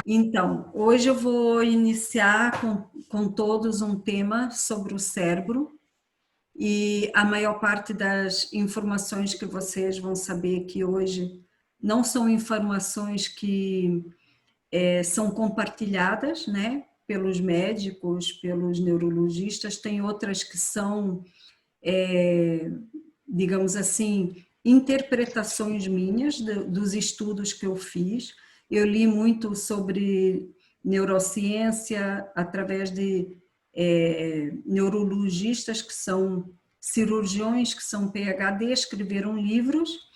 Então, hoje eu vou iniciar com todos um tema sobre o cérebro e a maior parte das informações que vocês vão saber aqui hoje não são informações que são compartilhadas, né, pelos médicos, pelos neurologistas, tem outras que são, digamos assim, interpretações minhas dos estudos que eu fiz. Eu li muito sobre neurociência através de neurologistas que são cirurgiões, que são PhD, escreveram livros,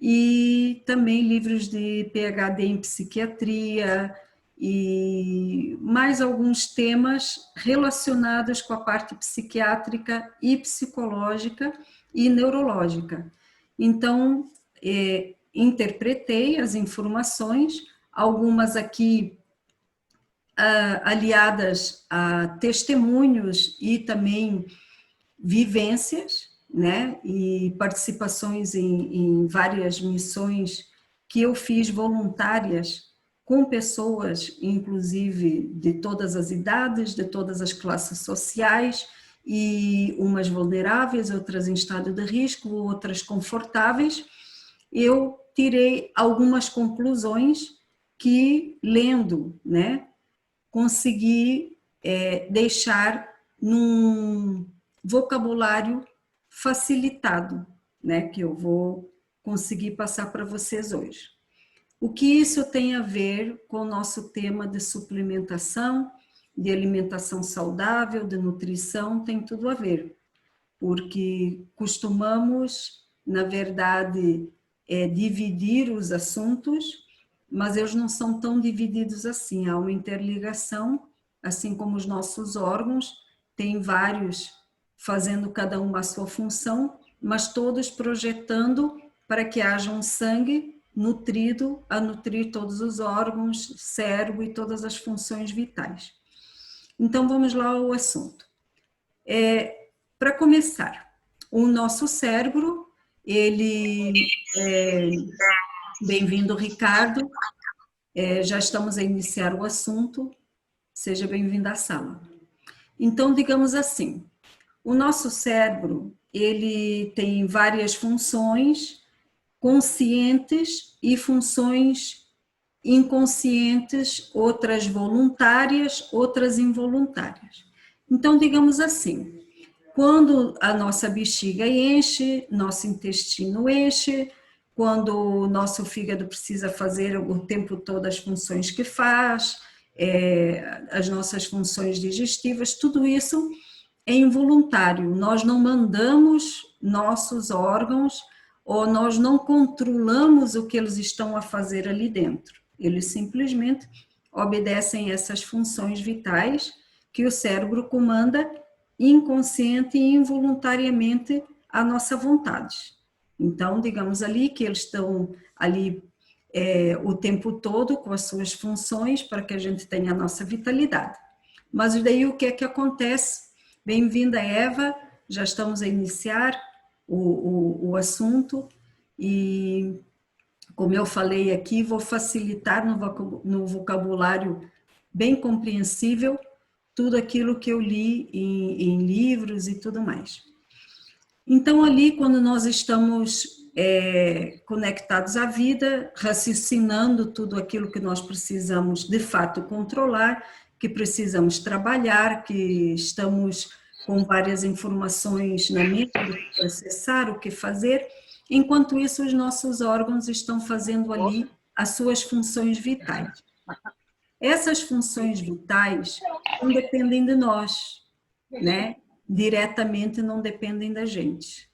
e também livros de PhD em psiquiatria e mais alguns temas relacionados com a parte psiquiátrica e psicológica e neurológica. Então, interpretei as informações, algumas aqui aliadas a testemunhos e também vivências, né, e participações em várias missões que eu fiz voluntárias com pessoas, inclusive de todas as idades, de todas as classes sociais, e umas vulneráveis, outras em estado de risco, outras confortáveis. Eu tirei algumas conclusões que, lendo, né, consegui deixar num vocabulário facilitado, né, que eu vou conseguir passar para vocês hoje. O que isso tem a ver com o nosso tema de suplementação, de alimentação saudável, de nutrição, tem tudo a ver, porque costumamos, na verdade, dividir os assuntos, mas eles não são tão divididos assim, há uma interligação, assim como os nossos órgãos, tem vários fazendo cada uma a sua função, mas todos projetando para que haja um sangue nutrido a nutrir todos os órgãos, cérebro e todas as funções vitais. Então vamos lá ao assunto. Para começar, o nosso cérebro, ele bem-vindo, Ricardo, já estamos a iniciar o assunto, seja bem-vindo à sala. Então, digamos assim, o nosso cérebro, ele tem várias funções conscientes e funções inconscientes, outras voluntárias, outras involuntárias. Então, digamos assim, quando a nossa bexiga enche, nosso intestino enche, quando o nosso fígado precisa fazer o tempo todo as funções que faz, as nossas funções digestivas, tudo isso é involuntário. Nós não mandamos nossos órgãos ou nós não controlamos o que eles estão a fazer ali dentro. Eles simplesmente obedecem essas funções vitais que o cérebro comanda inconsciente e involuntariamente à nossa vontade. Então, digamos ali que eles estão ali o tempo todo com as suas funções para que a gente tenha a nossa vitalidade. Mas daí o que é que acontece? Bem-vinda, Eva, já estamos a iniciar o assunto e, como eu falei aqui, vou facilitar no vocabulário bem compreensível tudo aquilo que eu li em livros e tudo mais. Então, ali, quando nós estamos conectados à vida, raciocinando tudo aquilo que nós precisamos de fato controlar, que precisamos trabalhar, que estamos com várias informações na mente do que processar, o que fazer, enquanto isso os nossos órgãos estão fazendo ali as suas funções vitais. Essas funções vitais não dependem de nós, né? Diretamente não dependem da gente.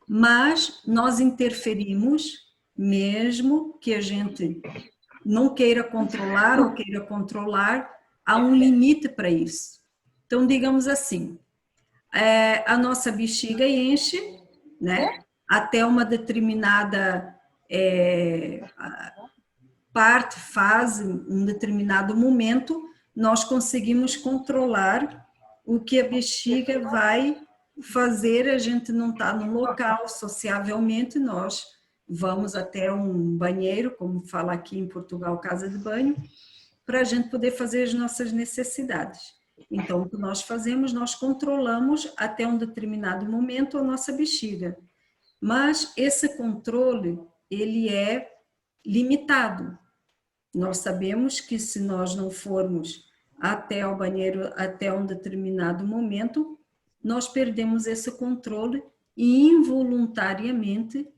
Mas nós interferimos, mesmo que a gente não queira controlar ou queira controlar, há um limite para isso. Então, digamos assim, a nossa bexiga enche, né? Até uma determinada parte, fase, um determinado momento, nós conseguimos controlar o que a bexiga vai fazer. A gente não está no local, sociavelmente, nós vamos até um banheiro, como fala aqui em Portugal, casa de banho, para a gente poder fazer as nossas necessidades. Então, o que nós fazemos, nós controlamos até um determinado momento a nossa bexiga. Mas esse controle, ele é limitado. Nós sabemos que se nós não formos até o banheiro até um determinado momento, nós perdemos esse controle e involuntariamente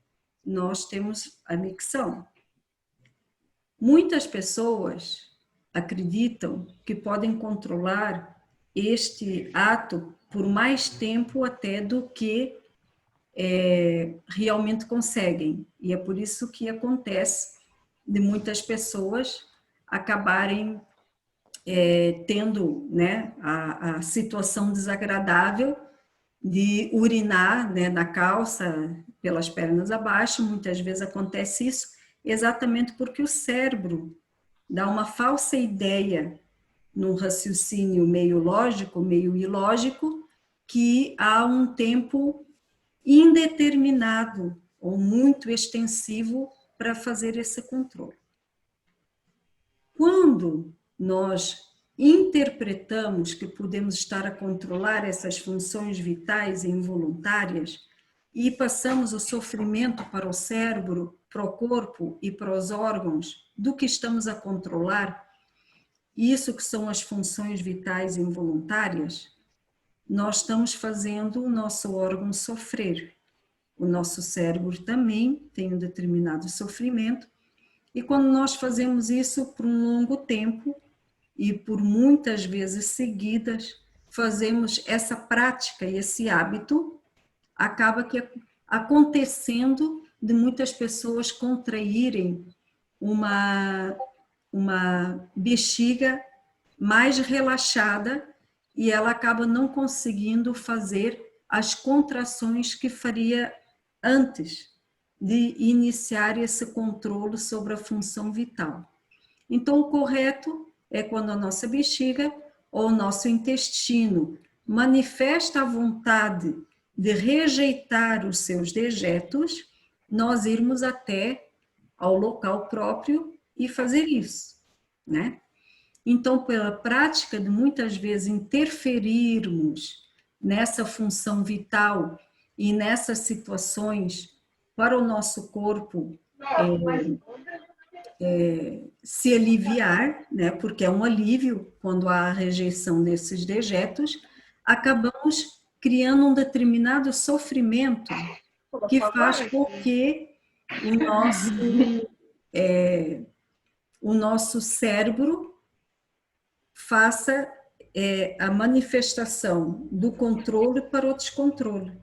nós temos a micção. Muitas pessoas acreditam que podem controlar este ato por mais tempo até do que realmente conseguem. E é por isso que acontece de muitas pessoas acabarem tendo, né, a situação desagradável de urinar, né, na calça, pelas pernas abaixo. Muitas vezes acontece isso exatamente porque o cérebro dá uma falsa ideia num raciocínio meio lógico, meio ilógico, que há um tempo indeterminado ou muito extensivo para fazer esse controle. Quando nós interpretamos que podemos estar a controlar essas funções vitais e involuntárias e passamos o sofrimento para o cérebro, para o corpo e para os órgãos do que estamos a controlar, isso que são as funções vitais e involuntárias, nós estamos fazendo o nosso órgão sofrer. O nosso cérebro também tem um determinado sofrimento, e quando nós fazemos isso por um longo tempo e por muitas vezes seguidas, fazemos essa prática e esse hábito, acaba que acontecendo de muitas pessoas contraírem uma bexiga mais relaxada e ela acaba não conseguindo fazer as contrações que faria antes de iniciar esse controle sobre a função vital. Então, o correto é quando a nossa bexiga ou o nosso intestino manifesta a vontade de rejeitar os seus dejetos, nós irmos até ao local próprio e fazer isso, né? Então, pela prática de muitas vezes interferirmos nessa função vital e nessas situações para o nosso corpo se aliviar, né? Porque é um alívio quando há a rejeição desses dejetos, acabamos criando um determinado sofrimento que faz com que o nosso cérebro faça a manifestação do controle para o descontrole.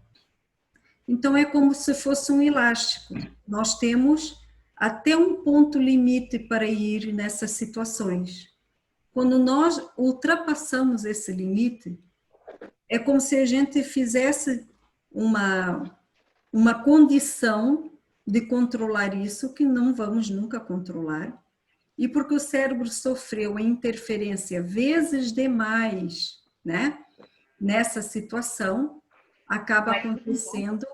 Então, é como se fosse um elástico. Nós temos até um ponto limite para ir nessas situações. Quando nós ultrapassamos esse limite, é como se a gente fizesse uma condição de controlar isso que não vamos nunca controlar. E porque o cérebro sofreu a interferência vezes demais, né, nessa situação, acaba acontecendo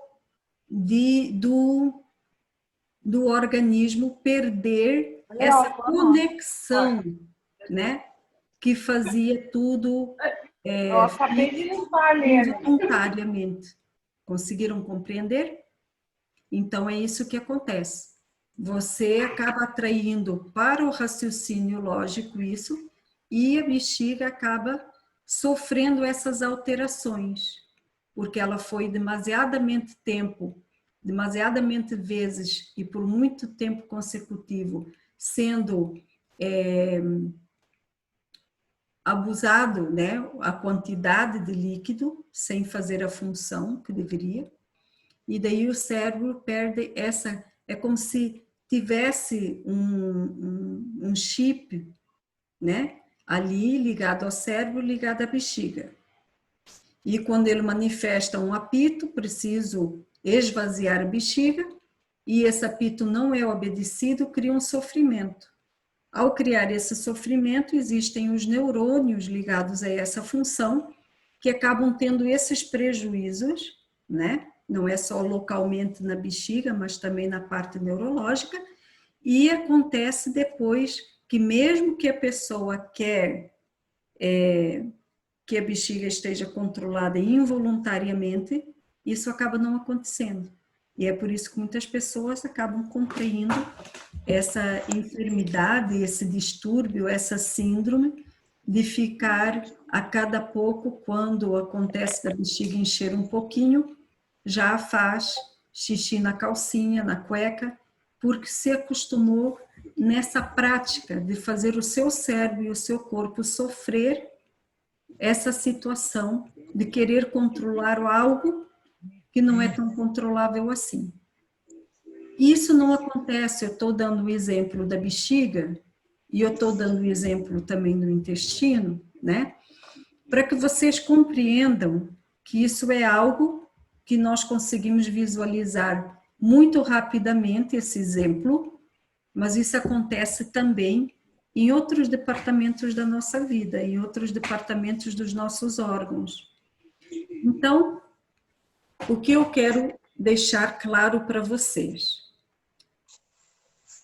do organismo perder essa conexão, né, que fazia tudo voluntariamente. Conseguiram compreender? Então, é isso que acontece. Você acaba atraindo para o raciocínio lógico isso, e a bexiga acaba sofrendo essas alterações, porque ela foi demasiadamente tempo, demasiadamente vezes e por muito tempo consecutivo sendo abusado, né, a quantidade de líquido sem fazer a função que deveria, e daí o cérebro perde essa, é como se tivesse um chip, né, ali ligado ao cérebro, ligado à bexiga. E quando ele manifesta um apito, preciso esvaziar a bexiga, e esse apito não é obedecido, cria um sofrimento. Ao criar esse sofrimento, existem os neurônios ligados a essa função, que acabam tendo esses prejuízos, né? Não é só localmente na bexiga, mas também na parte neurológica, e acontece depois que mesmo que a pessoa quer que a bexiga esteja controlada involuntariamente, isso acaba não acontecendo. E é por isso que muitas pessoas acabam contraindo essa enfermidade, esse distúrbio, essa síndrome de ficar a cada pouco, quando acontece da bexiga encher um pouquinho, já faz xixi na calcinha, na cueca, porque se acostumou nessa prática de fazer o seu cérebro e o seu corpo sofrer essa situação de querer controlar algo que não é tão controlável assim. Isso não acontece, eu estou dando o exemplo da bexiga, e eu estou dando o exemplo também do intestino, né? Para que vocês compreendam que isso é algo que nós conseguimos visualizar muito rapidamente, esse exemplo, mas isso acontece também em outros departamentos da nossa vida, em outros departamentos dos nossos órgãos. Então, o que eu quero deixar claro para vocês?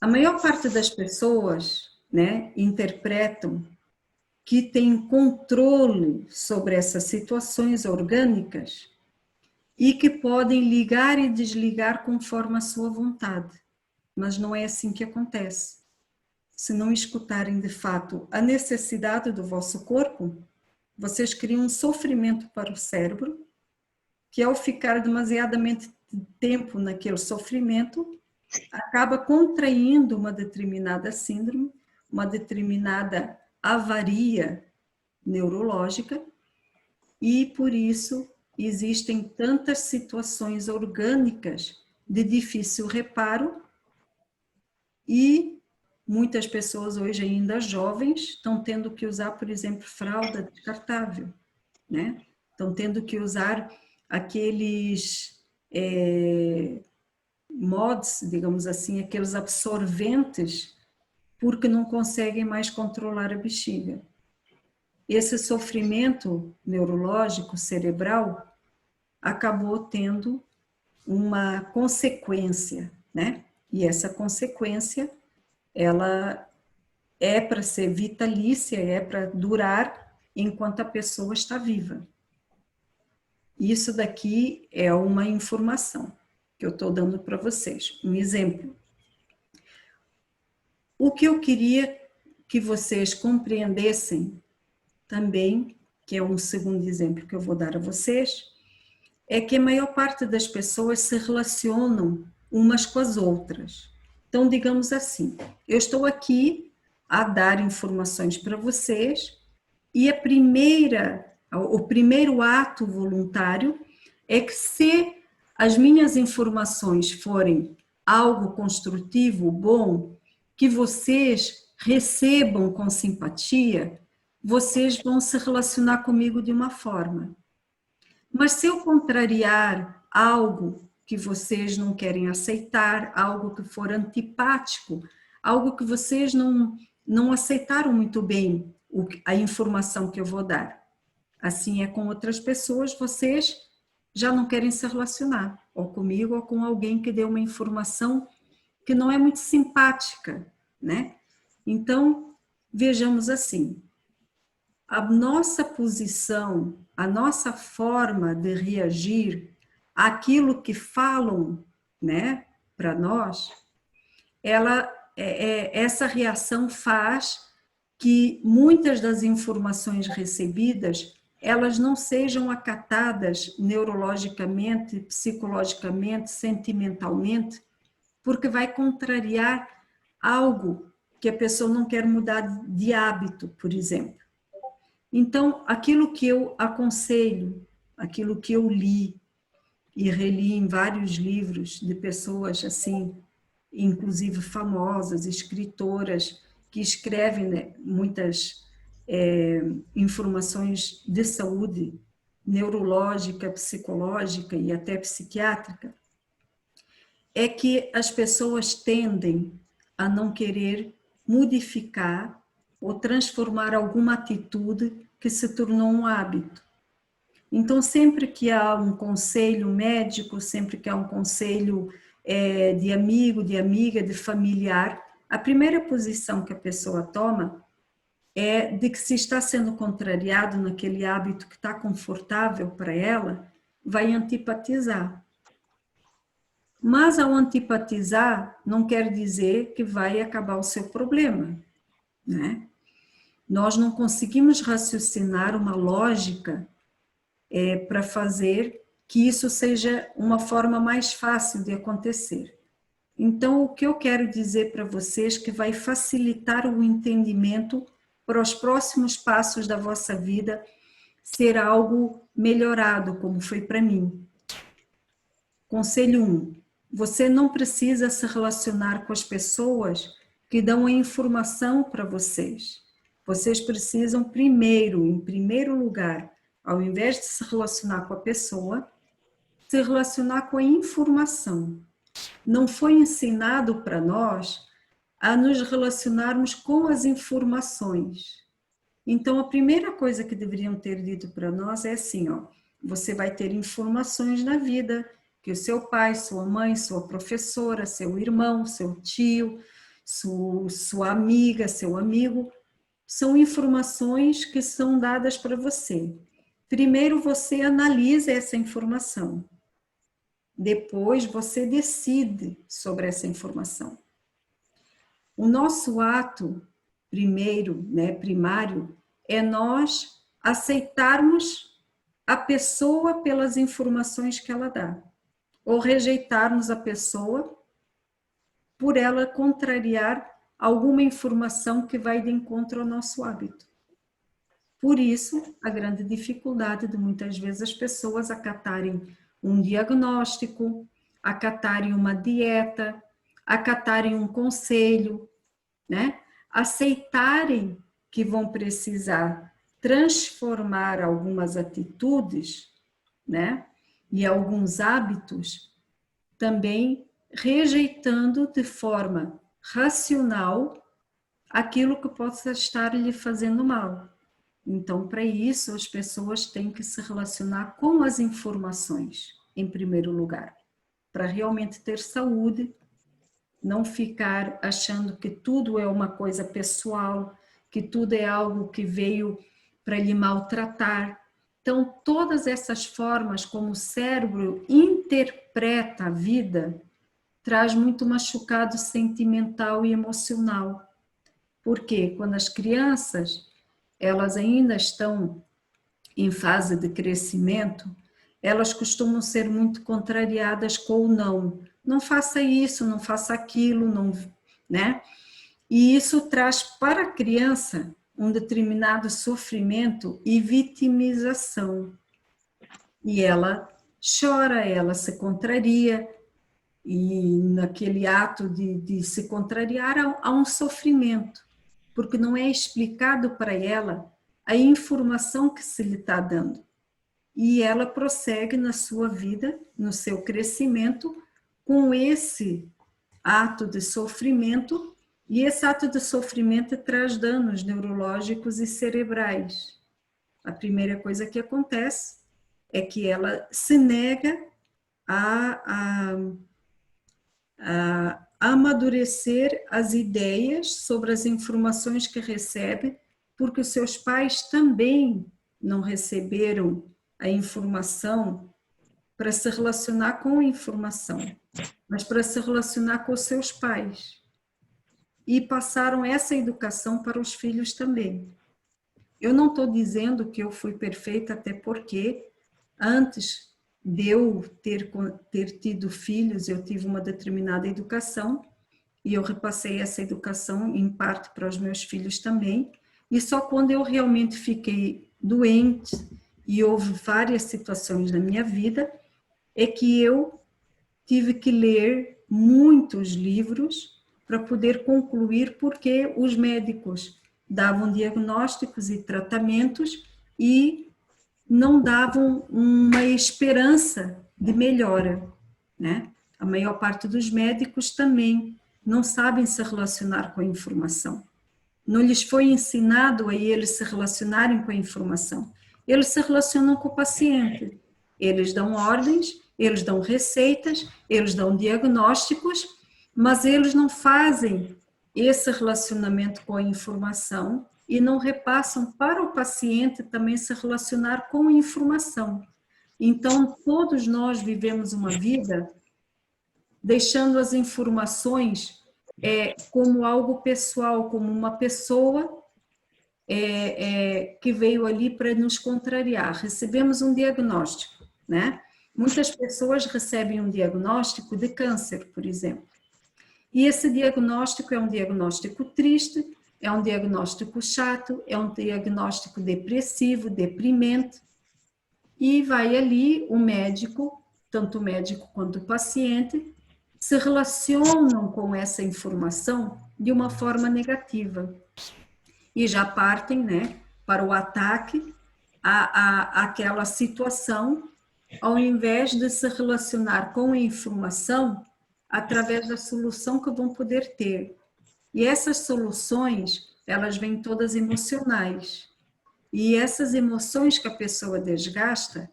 A maior parte das pessoas, né, interpretam que tem controle sobre essas situações orgânicas e que podem ligar e desligar conforme a sua vontade. Mas não é assim que acontece. Se não escutarem de fato a necessidade do vosso corpo, vocês criam um sofrimento para o cérebro, que ao ficar demasiadamente tempo naquele sofrimento, acaba contraindo uma determinada síndrome, uma determinada avaria neurológica, e por isso existem tantas situações orgânicas de difícil reparo, e muitas pessoas hoje ainda jovens estão tendo que usar, por exemplo, fralda descartável, né? Estão tendo que usar aqueles mods, digamos assim, aqueles absorventes, porque não conseguem mais controlar a bexiga. Esse sofrimento neurológico cerebral acabou tendo uma consequência, né? E essa consequência, ela é para ser vitalícia, é para durar enquanto a pessoa está viva. Isso daqui é uma informação que eu estou dando para vocês, um exemplo. O que eu queria que vocês compreendessem também, que é um segundo exemplo que eu vou dar a vocês, é que a maior parte das pessoas se relacionam umas com as outras. Então, digamos assim, eu estou aqui a dar informações para vocês, e o primeiro ato voluntário é que, se as minhas informações forem algo construtivo, bom, que vocês recebam com simpatia, vocês vão se relacionar comigo de uma forma. Mas se eu contrariar algo que vocês não querem aceitar, algo que for antipático, algo que vocês não aceitaram muito bem a informação que eu vou dar, assim é com outras pessoas, vocês já não querem se relacionar, ou comigo ou com alguém que deu uma informação que não é muito simpática, né? Então, vejamos assim, a nossa posição, a nossa forma de reagir àquilo que falam, né, para nós, essa reação faz que muitas das informações recebidas, elas não sejam acatadas neurologicamente, psicologicamente, sentimentalmente, porque vai contrariar algo que a pessoa não quer mudar de hábito, por exemplo. Então, aquilo que eu aconselho, aquilo que eu li e reli em vários livros de pessoas assim, inclusive famosas, escritoras, que escrevem, né, muitas informações de saúde neurológica, psicológica e até psiquiátrica, é que as pessoas tendem a não querer modificar ou transformar alguma atitude que se tornou um hábito. Então, sempre que há um conselho médico, sempre que há um conselho de amigo, de amiga, de familiar, A primeira posição que a pessoa toma é de que se está sendo contrariado naquele hábito que está confortável para ela, vai antipatizar. Mas ao antipatizar, não quer dizer que vai acabar o seu problema, né? Nós não conseguimos raciocinar uma lógica para fazer que isso seja uma forma mais fácil de acontecer. Então, o que eu quero dizer para vocês que vai facilitar o entendimento para os próximos passos da vossa vida ser algo melhorado, como foi para mim. Conselho 1. Você não precisa se relacionar com as pessoas que dão a informação para vocês. Vocês precisam primeiro, em primeiro lugar, ao invés de se relacionar com a pessoa, se relacionar com a informação. Não foi ensinado para nós a nos relacionarmos com as informações. Então, a primeira coisa que deveriam ter dito para nós é assim, ó, você vai ter informações na vida, que o seu pai, sua mãe, sua professora, seu irmão, seu tio, sua amiga, seu amigo, são informações que são dadas para você. Primeiro você analisa essa informação. Depois você decide sobre essa informação. O nosso ato primeiro, né, primário, é nós aceitarmos a pessoa pelas informações que ela dá, ou rejeitarmos a pessoa por ela contrariar alguma informação que vai de encontro ao nosso hábito. Por isso, a grande dificuldade de muitas vezes as pessoas acatarem um diagnóstico, acatarem uma dieta, acatarem um conselho, né? Aceitarem que vão precisar transformar algumas atitudes, né? E alguns hábitos, também rejeitando de forma racional aquilo que possa estar lhe fazendo mal. Então, para isso, as pessoas têm que se relacionar com as informações, em primeiro lugar, para realmente ter saúde, não ficar achando que tudo é uma coisa pessoal, que tudo é algo que veio para lhe maltratar. Então, todas essas formas como o cérebro interpreta a vida, traz muito machucado sentimental e emocional. Porque quando as crianças elas ainda estão em fase de crescimento, elas costumam ser muito contrariadas com o não. Não faça isso, não faça aquilo, não, né? E isso traz para a criança um determinado sofrimento e vitimização. E ela chora, ela se contraria, e naquele ato de se contrariar há um sofrimento, porque não é explicado para ela a informação que se lhe está dando. E ela prossegue na sua vida, no seu crescimento, com esse ato de sofrimento, e esse ato de sofrimento traz danos neurológicos e cerebrais. A primeira coisa que acontece é que ela se nega a amadurecer as ideias sobre as informações que recebe, porque os seus pais também não receberam a informação para se relacionar com a informação, mas para se relacionar com os seus pais. E passaram essa educação para os filhos também. Eu não estou dizendo que eu fui perfeita, até porque antes de eu ter tido filhos, eu tive uma determinada educação e eu repassei essa educação em parte para os meus filhos também. E só quando eu realmente fiquei doente e houve várias situações na minha vida, é que eu tive que ler muitos livros para poder concluir porque os médicos davam diagnósticos e tratamentos e não davam uma esperança de melhora, né? A maior parte dos médicos também não sabem se relacionar com a informação. Não lhes foi ensinado a eles se relacionarem com a informação. Eles se relacionam com o paciente. Eles dão ordens, eles dão receitas, eles dão diagnósticos, mas eles não fazem esse relacionamento com a informação e não repassam para o paciente também se relacionar com a informação. Então, todos nós vivemos uma vida deixando as informações como algo pessoal, como uma pessoa que veio ali para nos contrariar. Recebemos um diagnóstico, né? Muitas pessoas recebem um diagnóstico de câncer, por exemplo. E esse diagnóstico é um diagnóstico triste, é um diagnóstico chato, é um diagnóstico depressivo, deprimente. E vai ali o médico, tanto o médico quanto o paciente, se relacionam com essa informação de uma forma negativa. E já partem, né, para o ataque àquela situação, ao invés de se relacionar com a informação através da solução que vão poder ter. E essas soluções, elas vêm todas emocionais. E essas emoções que a pessoa desgasta,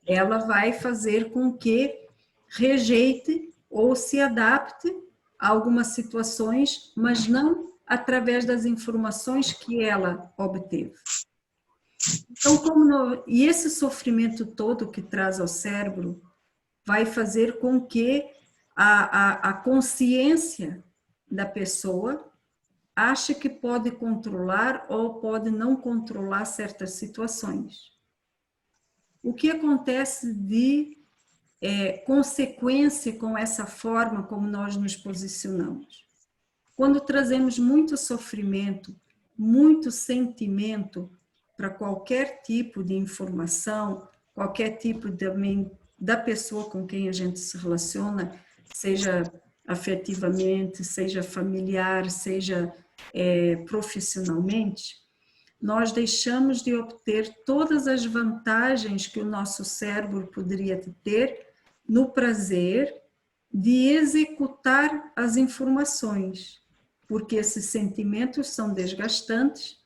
ela vai fazer com que rejeite ou se adapte a algumas situações, mas não através das informações que ela obteve. Então, e esse sofrimento todo que traz ao cérebro vai fazer com que a consciência da pessoa ache que pode controlar ou pode não controlar certas situações. O que acontece de consequência com essa forma como nós nos posicionamos? Quando trazemos muito sofrimento, muito sentimento para qualquer tipo de informação, qualquer tipo da pessoa com quem a gente se relaciona, seja afetivamente, seja familiar, seja profissionalmente, nós deixamos de obter todas as vantagens que o nosso cérebro poderia ter no prazer de executar as informações, porque esses sentimentos são desgastantes,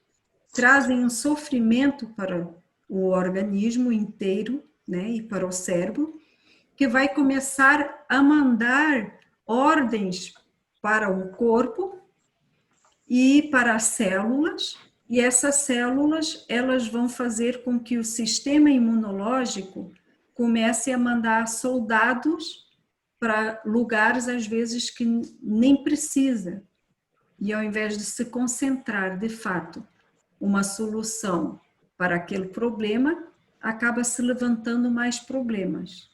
trazem um sofrimento para o organismo inteiro, né, e para o cérebro, que vai começar a mandar ordens para o corpo e para as células, e essas células, elas vão fazer com que o sistema imunológico comece a mandar soldados para lugares, às vezes, que nem precisa. E ao invés de se concentrar, de fato, uma solução para aquele problema, acaba se levantando mais problemas.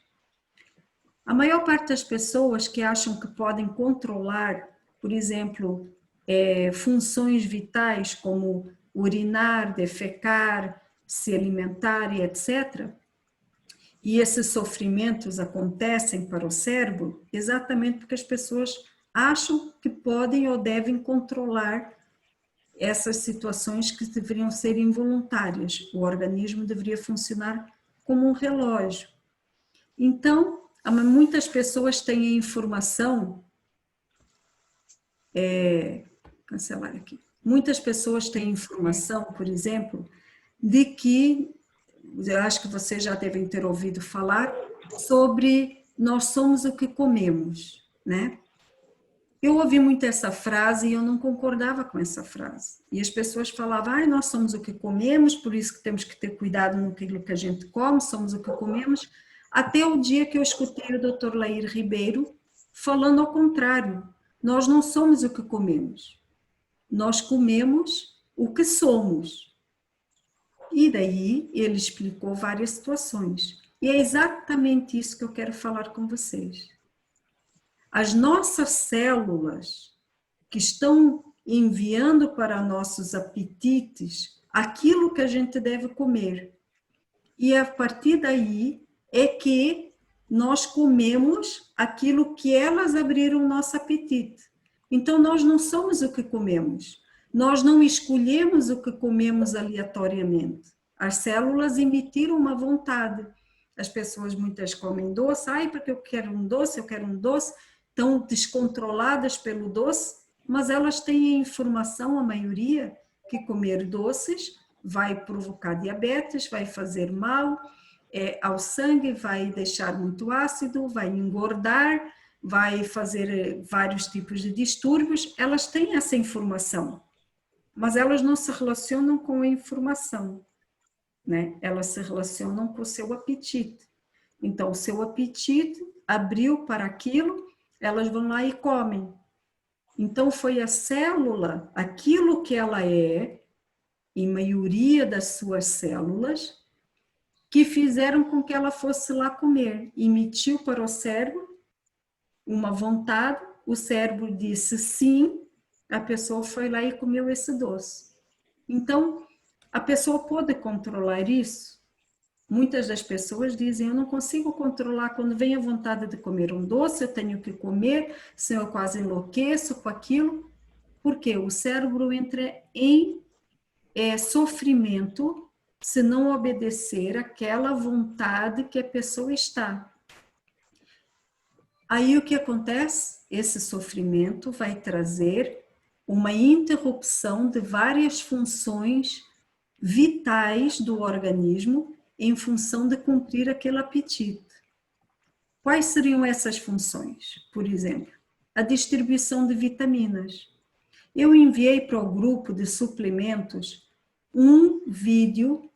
A maior parte das pessoas que acham que podem controlar, por exemplo, funções vitais como urinar, defecar, se alimentar e etc., e esses sofrimentos acontecem para o cérebro exatamente porque as pessoas acham que podem ou devem controlar essas situações que deveriam ser involuntárias. O organismo deveria funcionar como um relógio. Então, muitas pessoas têm a informação, cancelar aqui. Muitas pessoas têm informação, por exemplo, de que, eu acho que vocês já devem ter ouvido falar, sobre nós somos o que comemos, né? Eu ouvi muito essa frase e eu não concordava com essa frase. E as pessoas falavam, nós somos o que comemos, por isso que temos que ter cuidado no que a gente come, somos o que comemos. Até o dia que eu escutei o Dr. Lair Ribeiro falando ao contrário. Nós não somos o que comemos. Nós comemos o que somos. E daí ele explicou várias situações. E é exatamente isso que eu quero falar com vocês. As nossas células que estão enviando para nossos apetites aquilo que a gente deve comer. E a partir daí é que nós comemos aquilo que elas abriram nosso apetite. Então nós não somos o que comemos. Nós não escolhemos o que comemos aleatoriamente. As células emitiram uma vontade. As pessoas muitas comem doce, porque eu quero um doce, estão descontroladas pelo doce, mas elas têm a informação, a maioria, que comer doces vai provocar diabetes, vai fazer mal ao sangue, vai deixar muito ácido, vai engordar, vai fazer vários tipos de distúrbios, elas têm essa informação, mas elas não se relacionam com a informação, né? Elas se relacionam com o seu apetite. Então, o seu apetite abriu para aquilo, elas vão lá e comem. Então, foi a célula, aquilo que ela é, em maioria das suas células, que fizeram com que ela fosse lá comer. Emitiu para o cérebro uma vontade, o cérebro disse sim, a pessoa foi lá e comeu esse doce. Então, a pessoa pode controlar isso? Muitas das pessoas dizem, eu não consigo controlar, quando vem a vontade de comer um doce, eu tenho que comer, senão eu quase enlouqueço com aquilo. Porque o cérebro entra em sofrimento se não obedecer àquela vontade que a pessoa está. Aí o que acontece? Esse sofrimento vai trazer uma interrupção de várias funções vitais do organismo em função de cumprir aquele apetite. Quais seriam essas funções? Por exemplo, a distribuição de vitaminas. Eu enviei para o grupo de suplementos um vídeo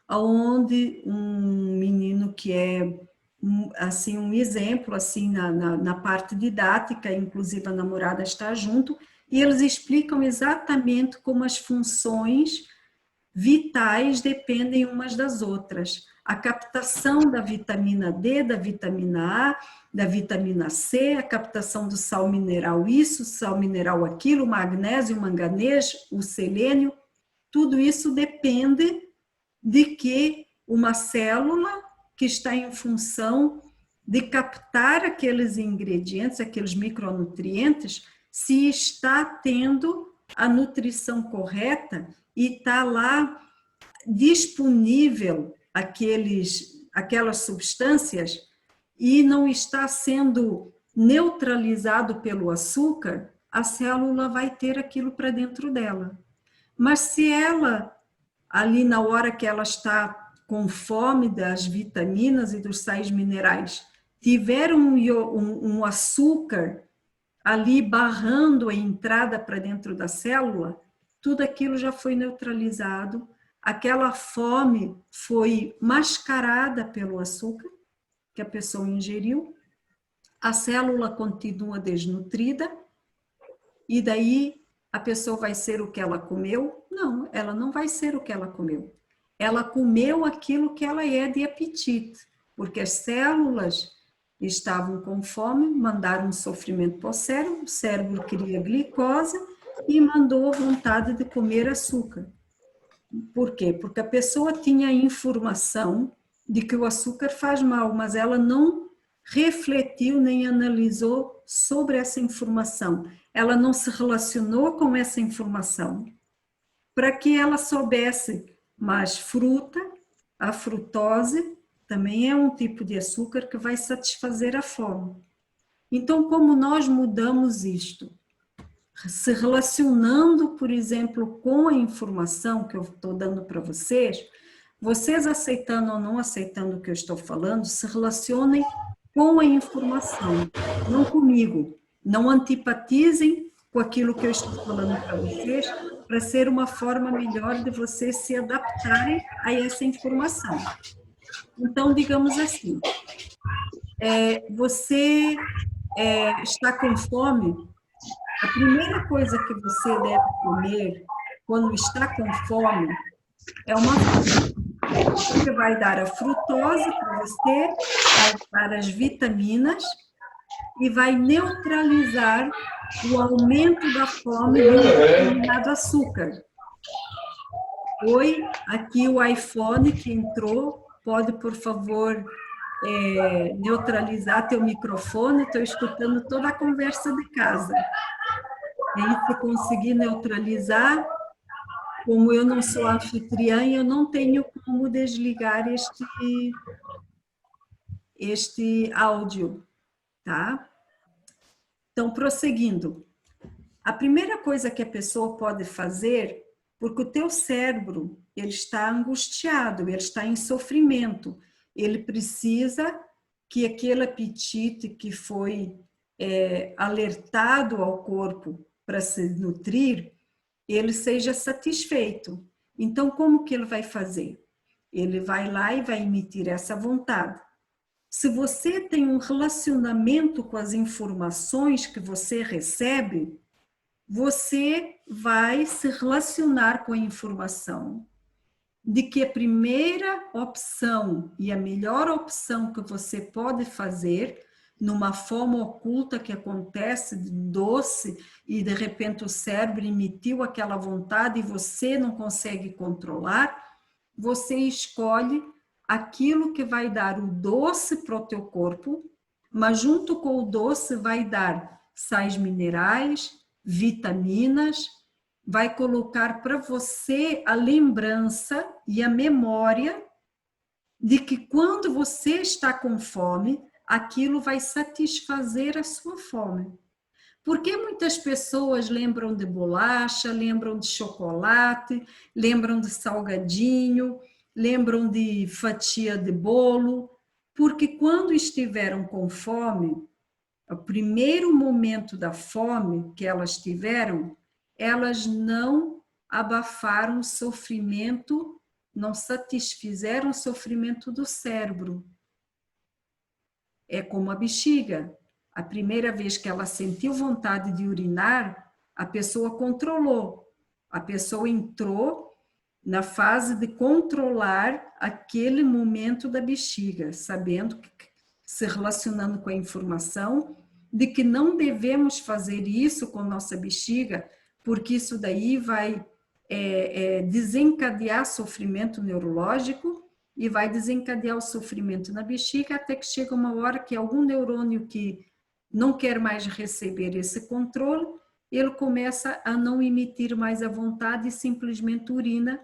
onde um menino que é assim um exemplo assim na parte didática, inclusive a namorada está junto, e eles explicam exatamente como as funções vitais dependem umas das outras. A captação da vitamina D, da vitamina A, da vitamina C, a captação do sal mineral isso, sal mineral aquilo, o magnésio, o manganês, o selênio, tudo isso depende de que uma célula que está em função de captar aqueles ingredientes, aqueles micronutrientes, se está tendo a nutrição correta e está lá disponível aquelas substâncias e não está sendo neutralizado pelo açúcar, a célula vai ter aquilo para dentro dela. Mas se ela, ali na hora que ela está com fome das vitaminas e dos sais minerais, tiver um açúcar ali barrando a entrada para dentro da célula, tudo aquilo já foi neutralizado, aquela fome foi mascarada pelo açúcar que a pessoa ingeriu, a célula continua desnutrida, e daí a pessoa vai ser o que ela comeu? Não, ela não vai ser o que ela comeu. Ela comeu aquilo que ela é de apetite, porque as células estavam com fome, mandaram um sofrimento para o cérebro queria glicose e mandou vontade de comer açúcar. Por quê? Porque a pessoa tinha a informação de que o açúcar faz mal, mas ela não refletiu nem analisou sobre essa informação. Ela não se relacionou com essa informação para que ela soubesse, mas fruta, a frutose, também é um tipo de açúcar que vai satisfazer a fome. Então, como nós mudamos isto? Se relacionando, por exemplo, com a informação que eu estou dando para vocês aceitando ou não aceitando o que eu estou falando, se relacionem com a informação, não comigo. Não antipatizem com aquilo que eu estou falando para vocês, para ser uma forma melhor de vocês se adaptarem a essa informação. Então, digamos assim, você está com fome, a primeira coisa que você deve comer quando está com fome é uma fruta. Você vai dar a frutose para você, vai dar as vitaminas e vai neutralizar o aumento da fome de um determinado açúcar. Oi, aqui o iPhone que entrou, pode, por favor, neutralizar teu microfone, estou escutando toda a conversa de casa. Aí, se conseguir neutralizar, como eu não sou anfitriã, eu não tenho como desligar este áudio, tá? Então, prosseguindo. A primeira coisa que a pessoa pode fazer, porque o teu cérebro, ele está angustiado, ele está em sofrimento, ele precisa que aquele apetite que foi alertado ao corpo para se nutrir, ele seja satisfeito. Então, como que ele vai fazer? Ele vai lá e vai emitir essa vontade. Se você tem um relacionamento com as informações que você recebe, você vai se relacionar com a informação de que a primeira opção e a melhor opção que você pode fazer numa forma oculta que acontece, doce, e de repente o cérebro emitiu aquela vontade e você não consegue controlar, você escolhe aquilo que vai dar o doce para o teu corpo, mas junto com o doce vai dar sais minerais, vitaminas, vai colocar para você a lembrança e a memória de que quando você está com fome, aquilo vai satisfazer a sua fome. Porque muitas pessoas lembram de bolacha, lembram de chocolate, lembram de salgadinho, lembram de fatia de bolo, porque quando estiveram com fome, o primeiro momento da fome que elas tiveram, elas não abafaram o sofrimento, não satisfizeram o sofrimento do cérebro. É como a bexiga. A primeira vez que ela sentiu vontade de urinar, a pessoa controlou. A pessoa entrou na fase de controlar aquele momento da bexiga, sabendo, se relacionando com a informação de que não devemos fazer isso com nossa bexiga, porque isso daí vai desencadear sofrimento neurológico e vai desencadear o sofrimento na bexiga até que chega uma hora que algum neurônio que não quer mais receber esse controle, ele começa a não emitir mais a vontade e simplesmente urina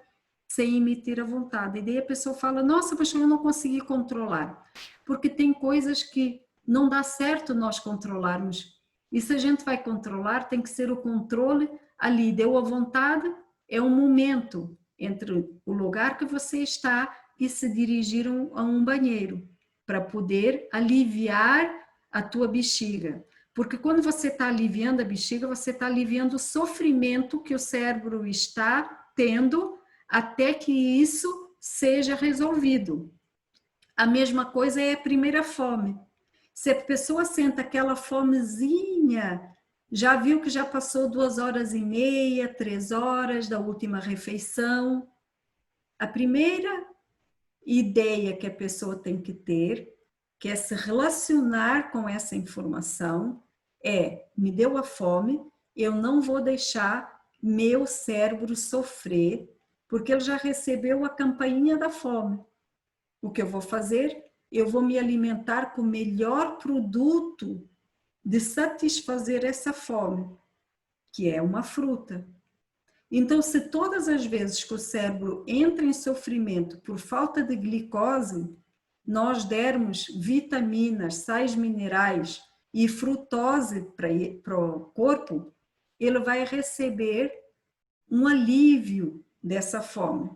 sem emitir a vontade. E daí a pessoa fala, nossa, mas eu não consegui controlar. Porque tem coisas que não dá certo nós controlarmos. E se a gente vai controlar, tem que ser o controle ali. Deu a vontade, é um momento entre o lugar que você está e se dirigir a um banheiro, para poder aliviar a tua bexiga. Porque quando você está aliviando a bexiga, você está aliviando o sofrimento que o cérebro está tendo até que isso seja resolvido. A mesma coisa é a primeira fome. Se a pessoa senta aquela fomezinha, já viu que já passou 2h30, 3 horas da última refeição. A primeira ideia que a pessoa tem que ter, que é se relacionar com essa informação, me deu a fome, eu não vou deixar meu cérebro sofrer, porque ele já recebeu a campainha da fome. O que eu vou fazer? Eu vou me alimentar com o melhor produto de satisfazer essa fome, que é uma fruta. Então, se todas as vezes que o cérebro entra em sofrimento por falta de glicose, nós dermos vitaminas, sais minerais e frutose para o corpo, ele vai receber um alívio dessa fome.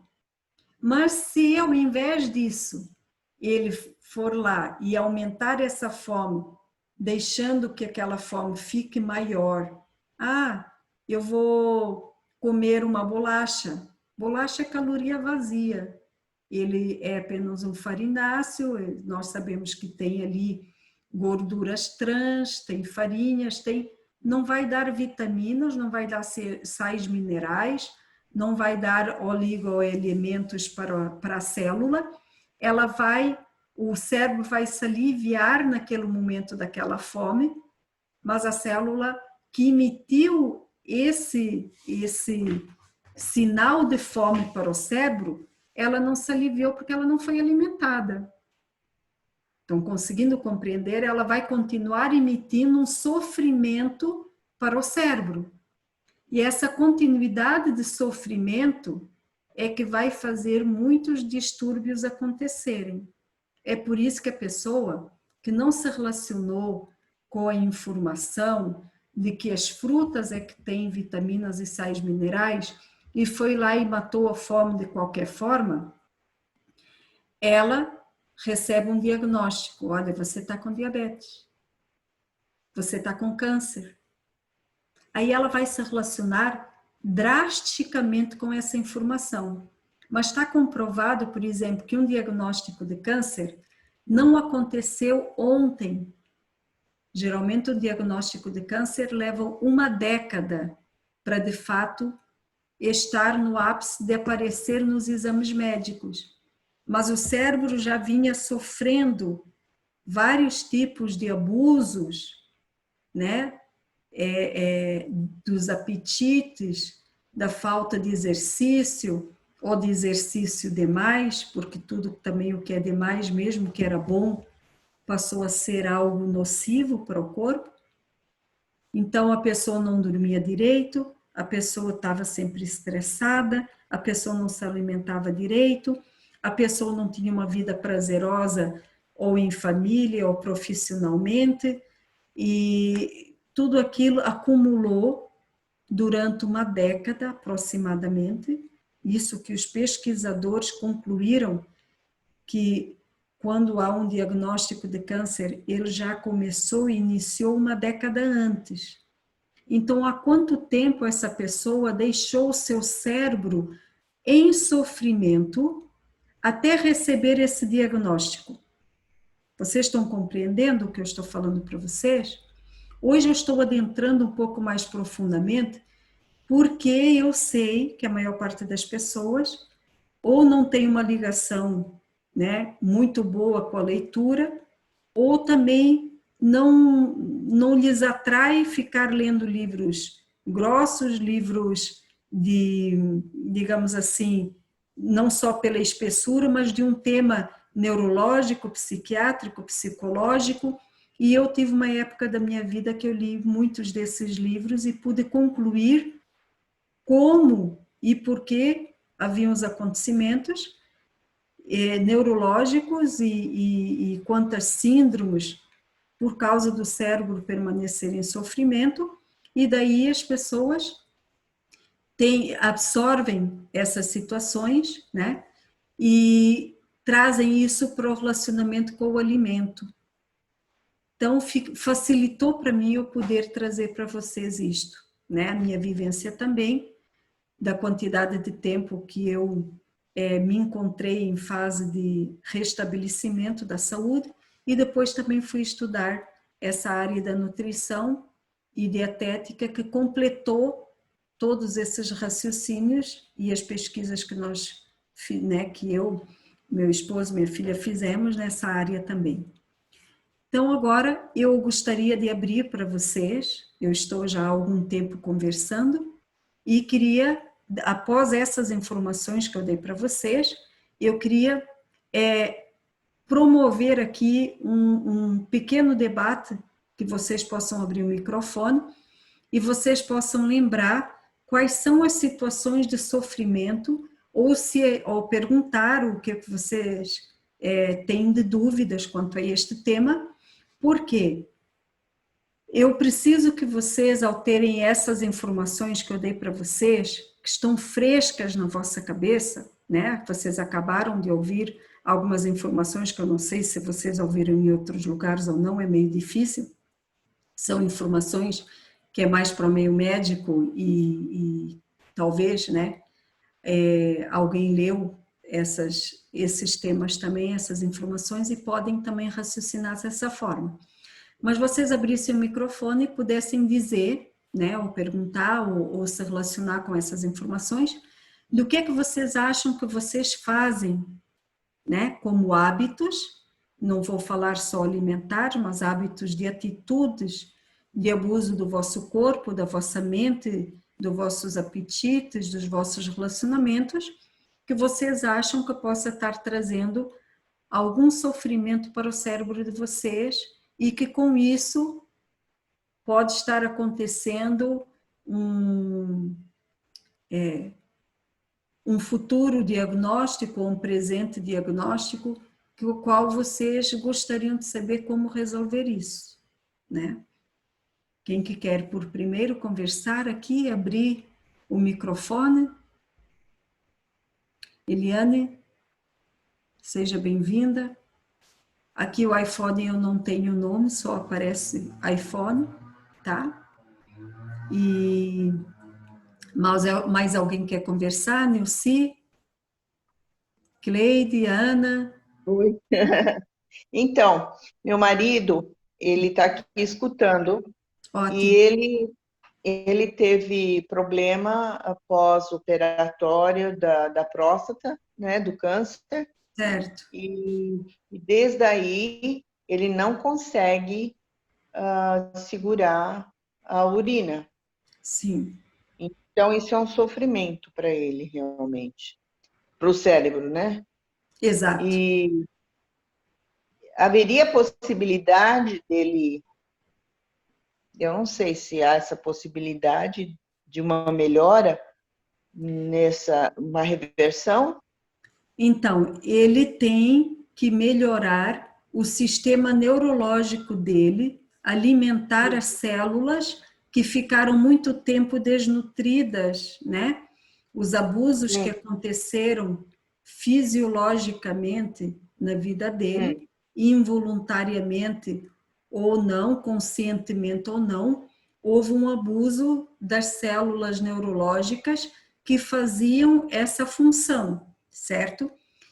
Mas se ao invés disso, ele for lá e aumentar essa fome, deixando que aquela fome fique maior, eu vou comer uma bolacha. Bolacha é caloria vazia. Ele é apenas um farináceo, nós sabemos que tem ali gorduras trans, tem farinhas, não vai dar vitaminas, não vai dar sais minerais, não vai dar oligoelementos para a célula, o cérebro vai se aliviar naquele momento daquela fome, mas a célula que emitiu esse sinal de fome para o cérebro, ela não se aliviou porque ela não foi alimentada. Então, conseguindo compreender, ela vai continuar emitindo um sofrimento para o cérebro. E essa continuidade de sofrimento é que vai fazer muitos distúrbios acontecerem. É por isso que a pessoa que não se relacionou com a informação de que as frutas é que têm vitaminas e sais minerais e foi lá e matou a fome de qualquer forma, ela recebe um diagnóstico, olha, você está com diabetes. você está com câncer. Aí ela vai se relacionar drasticamente com essa informação. Mas está comprovado, por exemplo, que um diagnóstico de câncer não aconteceu ontem. Geralmente o diagnóstico de câncer leva uma década para, de fato, estar no ápice de aparecer nos exames médicos. Mas o cérebro já vinha sofrendo vários tipos de abusos, né? Dos apetites, da falta de exercício, ou de exercício demais, porque tudo também o que é demais, mesmo que era bom, passou a ser algo nocivo para o corpo. Então a pessoa não dormia direito, a pessoa estava sempre estressada, a pessoa não se alimentava direito, a pessoa não tinha uma vida prazerosa ou em família ou profissionalmente, e tudo aquilo acumulou durante uma década aproximadamente. Isso que os pesquisadores concluíram, que quando há um diagnóstico de câncer, ele já começou e iniciou uma década antes. Então, há quanto tempo essa pessoa deixou o seu cérebro em sofrimento até receber esse diagnóstico? Vocês estão compreendendo o que eu estou falando para vocês? Hoje eu estou adentrando um pouco mais profundamente, porque eu sei que a maior parte das pessoas ou não tem uma ligação, né, muito boa com a leitura, ou também não lhes atrai ficar lendo livros grossos, livros de, digamos assim, não só pela espessura, mas de um tema neurológico, psiquiátrico, psicológico. E eu tive uma época da minha vida que eu li muitos desses livros e pude concluir como e por que haviam os acontecimentos neurológicos e quantas síndromes por causa do cérebro permanecer em sofrimento, e daí as pessoas absorvem essas situações, né, e trazem isso para o relacionamento com o alimento. Então, facilitou para mim eu poder trazer para vocês isto, né, a minha vivência também, da quantidade de tempo que eu me encontrei em fase de restabelecimento da saúde, e depois também fui estudar essa área da nutrição e dietética que completou todos esses raciocínios e as pesquisas que nós, né, que eu, meu esposo, minha filha fizemos nessa área também. Então agora eu gostaria de abrir para vocês, eu estou já há algum tempo conversando e queria, após essas informações que eu dei para vocês, eu queria promover aqui um pequeno debate, que vocês possam abrir o microfone e vocês possam lembrar quais são as situações de sofrimento, ou perguntar o que vocês têm de dúvidas quanto a este tema, porque eu preciso que vocês, ao terem essas informações que eu dei para vocês, que estão frescas na vossa cabeça, né? Vocês acabaram de ouvir algumas informações que eu não sei se vocês ouviram em outros lugares ou não, é meio difícil. São informações que é mais para o meio médico e talvez, né, alguém leu esses temas também, essas informações, e podem também raciocinar dessa forma. Mas vocês abrissem o microfone e pudessem dizer, né, ou perguntar, ou se relacionar com essas informações, do que vocês acham que vocês fazem, né, como hábitos, não vou falar só alimentar, mas hábitos de atitudes de abuso do vosso corpo, da vossa mente, dos vossos apetites, dos vossos relacionamentos, que vocês acham que possa estar trazendo algum sofrimento para o cérebro de vocês e que com isso pode estar acontecendo um futuro diagnóstico, ou um presente diagnóstico, que o qual vocês gostariam de saber como resolver isso, né? Quem que quer por primeiro conversar aqui, abrir o microfone? Eliane, seja bem-vinda. Aqui o iPhone eu não tenho nome, só aparece iPhone, tá? E mais alguém quer conversar? Nilce, Cleide, Ana? Oi. Então, meu marido, ele está aqui escutando e Ótimo, ele teve problema pós-operatório da próstata, né, do câncer, certo, e desde aí ele não consegue segurar a urina. sim, Então, isso é um sofrimento para ele, realmente, para o cérebro, né? exato. E haveria possibilidade dele, eu não sei se há essa possibilidade de uma melhora uma reversão? Então, ele tem que melhorar o sistema neurológico dele, alimentar as células que ficaram muito tempo desnutridas, né? Os abusos que Sim. aconteceram fisiologicamente na vida dele, Hum, involuntariamente ou não, conscientemente ou não, houve um abuso das células neurológicas que faziam essa função, certo?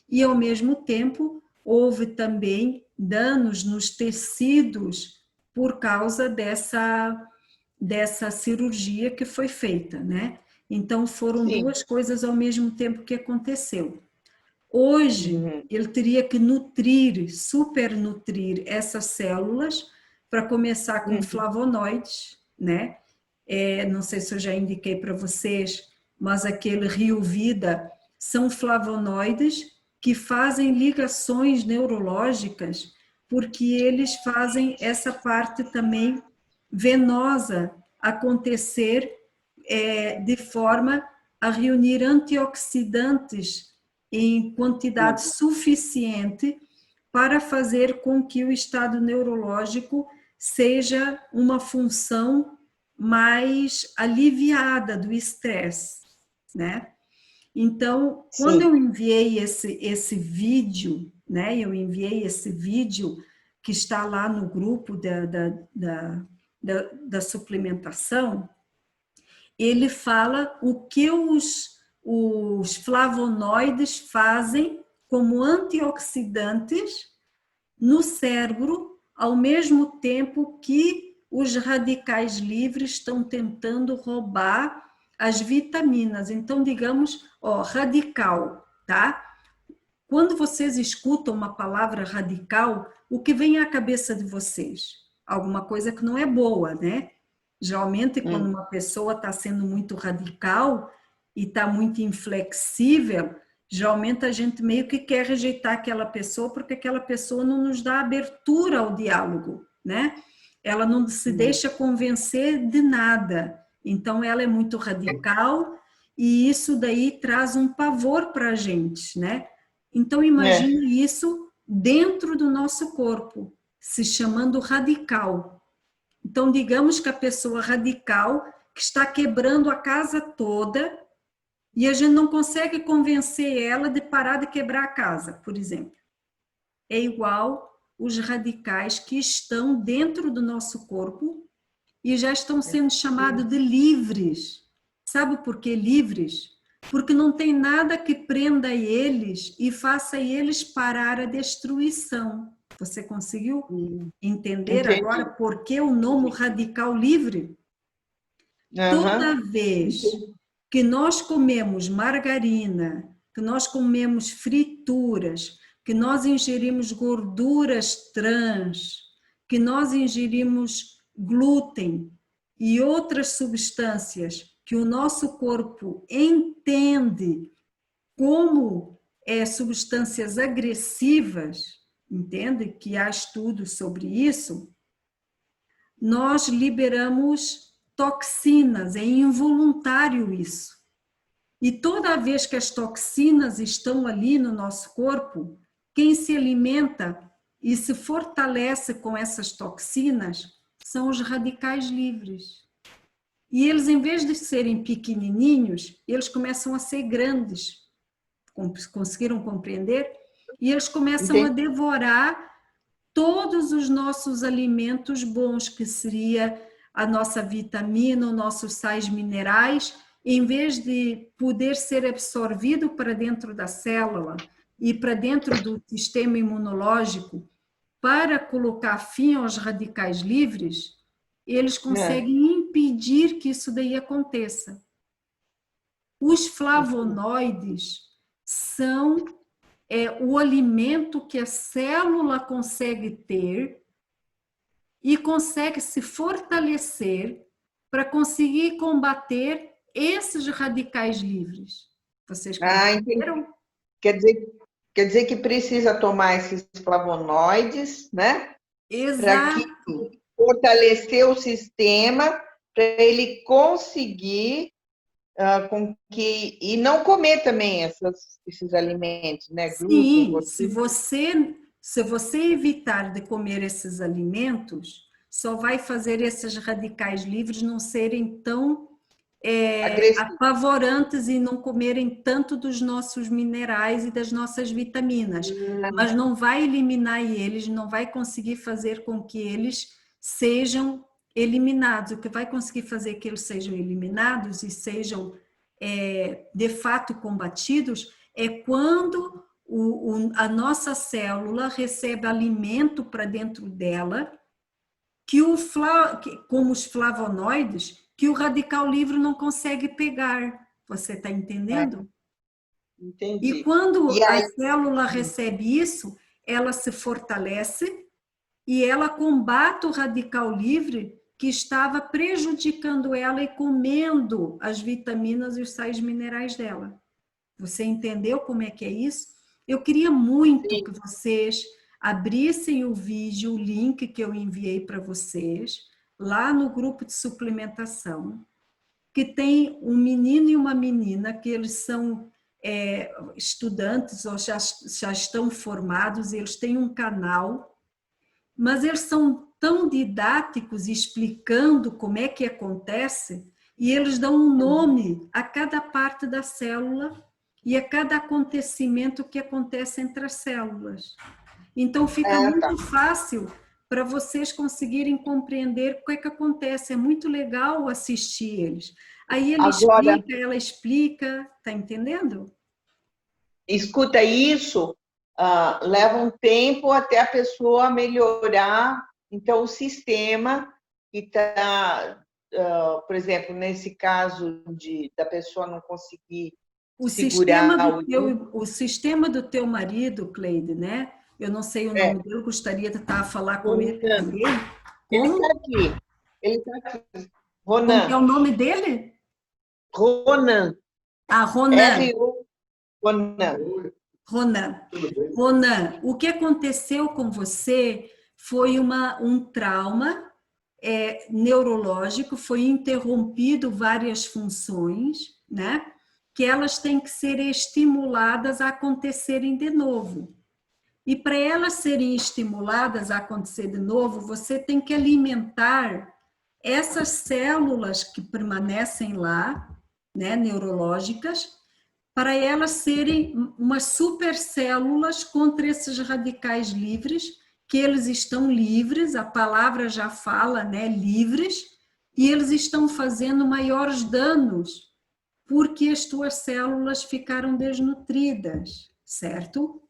E ao mesmo tempo houve também danos nos tecidos por causa dessa cirurgia que foi feita, né? Então foram sim. duas coisas ao mesmo tempo que aconteceu. Hoje Uhum, ele teria que nutrir, supernutrir essas células para começar com uhum, flavonoides, né? Não sei se eu já indiquei para vocês, mas aquele Rio Vida são flavonoides que fazem ligações neurológicas, porque eles fazem essa parte também venosa acontecer de forma a reunir antioxidantes em quantidade sim. suficiente para fazer com que o estado neurológico seja uma função mais aliviada do estresse, né? Então, quando Sim. eu enviei esse vídeo, né? Eu enviei esse vídeo que está lá no grupo da suplementação, ele fala o que os flavonoides fazem como antioxidantes no cérebro, ao mesmo tempo que os radicais livres estão tentando roubar as vitaminas. Então, digamos, ó, radical, tá? Quando vocês escutam uma palavra radical, o que vem à cabeça de vocês? Alguma coisa que não é boa, né? Geralmente, quando Hum, uma pessoa está sendo muito radical e está muito inflexível, geralmente a gente meio que quer rejeitar aquela pessoa porque aquela pessoa não nos dá abertura ao diálogo, né? Ela não se hum. deixa convencer de nada. Então, ela é muito radical e isso daí traz um pavor para a gente, né? Então, É, imagine isso dentro do nosso corpo, se chamando radical. Então, digamos que a pessoa radical que está quebrando a casa toda e a gente não consegue convencer ela de parar de quebrar a casa, por exemplo. É igual os radicais que estão dentro do nosso corpo e já estão sendo chamados de livres. Sabe por que livres? Porque não tem nada que prenda eles e faça eles parar a destruição. Você conseguiu hum, entender agora entendi. por que o nome radical livre? Aham, Toda vez entendi. que nós comemos margarina, que nós comemos frituras, que nós ingerimos gorduras trans, que nós ingerimos glúten e outras substâncias que o nosso corpo entende como substâncias agressivas, entende? Que há estudos sobre isso, nós liberamos toxinas, é involuntário isso. E toda vez que as toxinas estão ali no nosso corpo, quem se alimenta e se fortalece com essas toxinas são os radicais livres. E eles, em vez de serem pequenininhos, eles começam a ser grandes. Conseguiram compreender? E eles começam a Entendi. devorar todos os nossos alimentos bons, que seria a nossa vitamina, os nossos sais minerais, em vez de poder ser absorvido para dentro da célula e para dentro do sistema imunológico, para colocar fim aos radicais livres, eles conseguem impedir que isso daí aconteça. Os flavonoides são o alimento que a célula consegue ter e consegue se fortalecer para conseguir combater esses radicais livres. Vocês compreenderam? Quer dizer que precisa tomar esses flavonoides, né? Para Exato. que fortalecer o sistema, para ele conseguir e não comer também esses alimentos, né? Sim, se você evitar de comer esses alimentos, só vai fazer esses radicais livres não serem tão apavorantes e não comerem tanto dos nossos minerais e das nossas vitaminas, mas não vai eliminar eles, não vai conseguir fazer com que eles sejam eliminados. O que vai conseguir fazer que eles sejam eliminados e sejam de fato combatidos é quando a nossa célula recebe alimento para dentro dela, como os flavonoides, que o radical livre não consegue pegar. Você está entendendo? Entendi. E quando a célula recebe isso, ela se fortalece e ela combate o radical livre que estava prejudicando ela e comendo as vitaminas e os sais minerais dela. Você entendeu como é que é isso? Eu queria muito que vocês abrissem o vídeo, o link que eu enviei para vocês, lá no grupo de suplementação, que tem um menino e uma menina, que eles são estudantes ou já estão formados, eles têm um canal, mas eles são tão didáticos explicando como é que acontece, e eles dão um nome a cada parte da célula e a cada acontecimento que acontece entre as células. Então fica muito fácil para vocês conseguirem compreender o que é que acontece. É muito legal assistir eles. Aí ela explica, tá entendendo? Escuta, isso leva um tempo até a pessoa melhorar, então, o sistema que está, por exemplo, nesse caso da pessoa não conseguir segurar o sistema do teu marido, Cleide, né? Eu não sei o nome dele, gostaria de estar a falar com ele também. Ele está aqui. Ele está aqui. Ronan. Como é o nome dele? Ronan. Ah, Ronan. Ronan. Ronan. Ronan, o que aconteceu com você foi um trauma neurológico, foi interrompido várias funções, né? Que elas têm que ser estimuladas a acontecerem de novo. E para elas serem estimuladas a acontecer de novo, você tem que alimentar essas células que permanecem lá, né, neurológicas, para elas serem umas supercélulas contra esses radicais livres, que eles estão livres, a palavra já fala, né, livres, e eles estão fazendo maiores danos, porque as tuas células ficaram desnutridas, certo?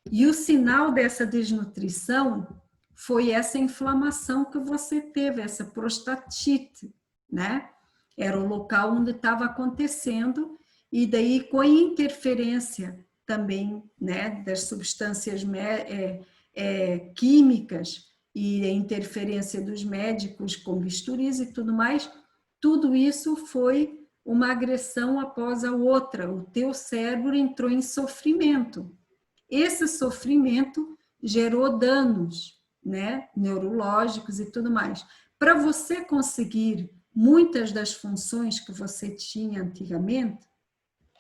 E o sinal dessa desnutrição foi essa inflamação que você teve, essa prostatite, né? Era o local onde estava acontecendo, e daí com a interferência também, né, das substâncias químicas e a interferência dos médicos com bisturis e tudo mais, tudo isso foi uma agressão após a outra. O teu cérebro entrou em sofrimento. Esse sofrimento gerou danos, né, neurológicos e tudo mais. Para você conseguir muitas das funções que você tinha antigamente,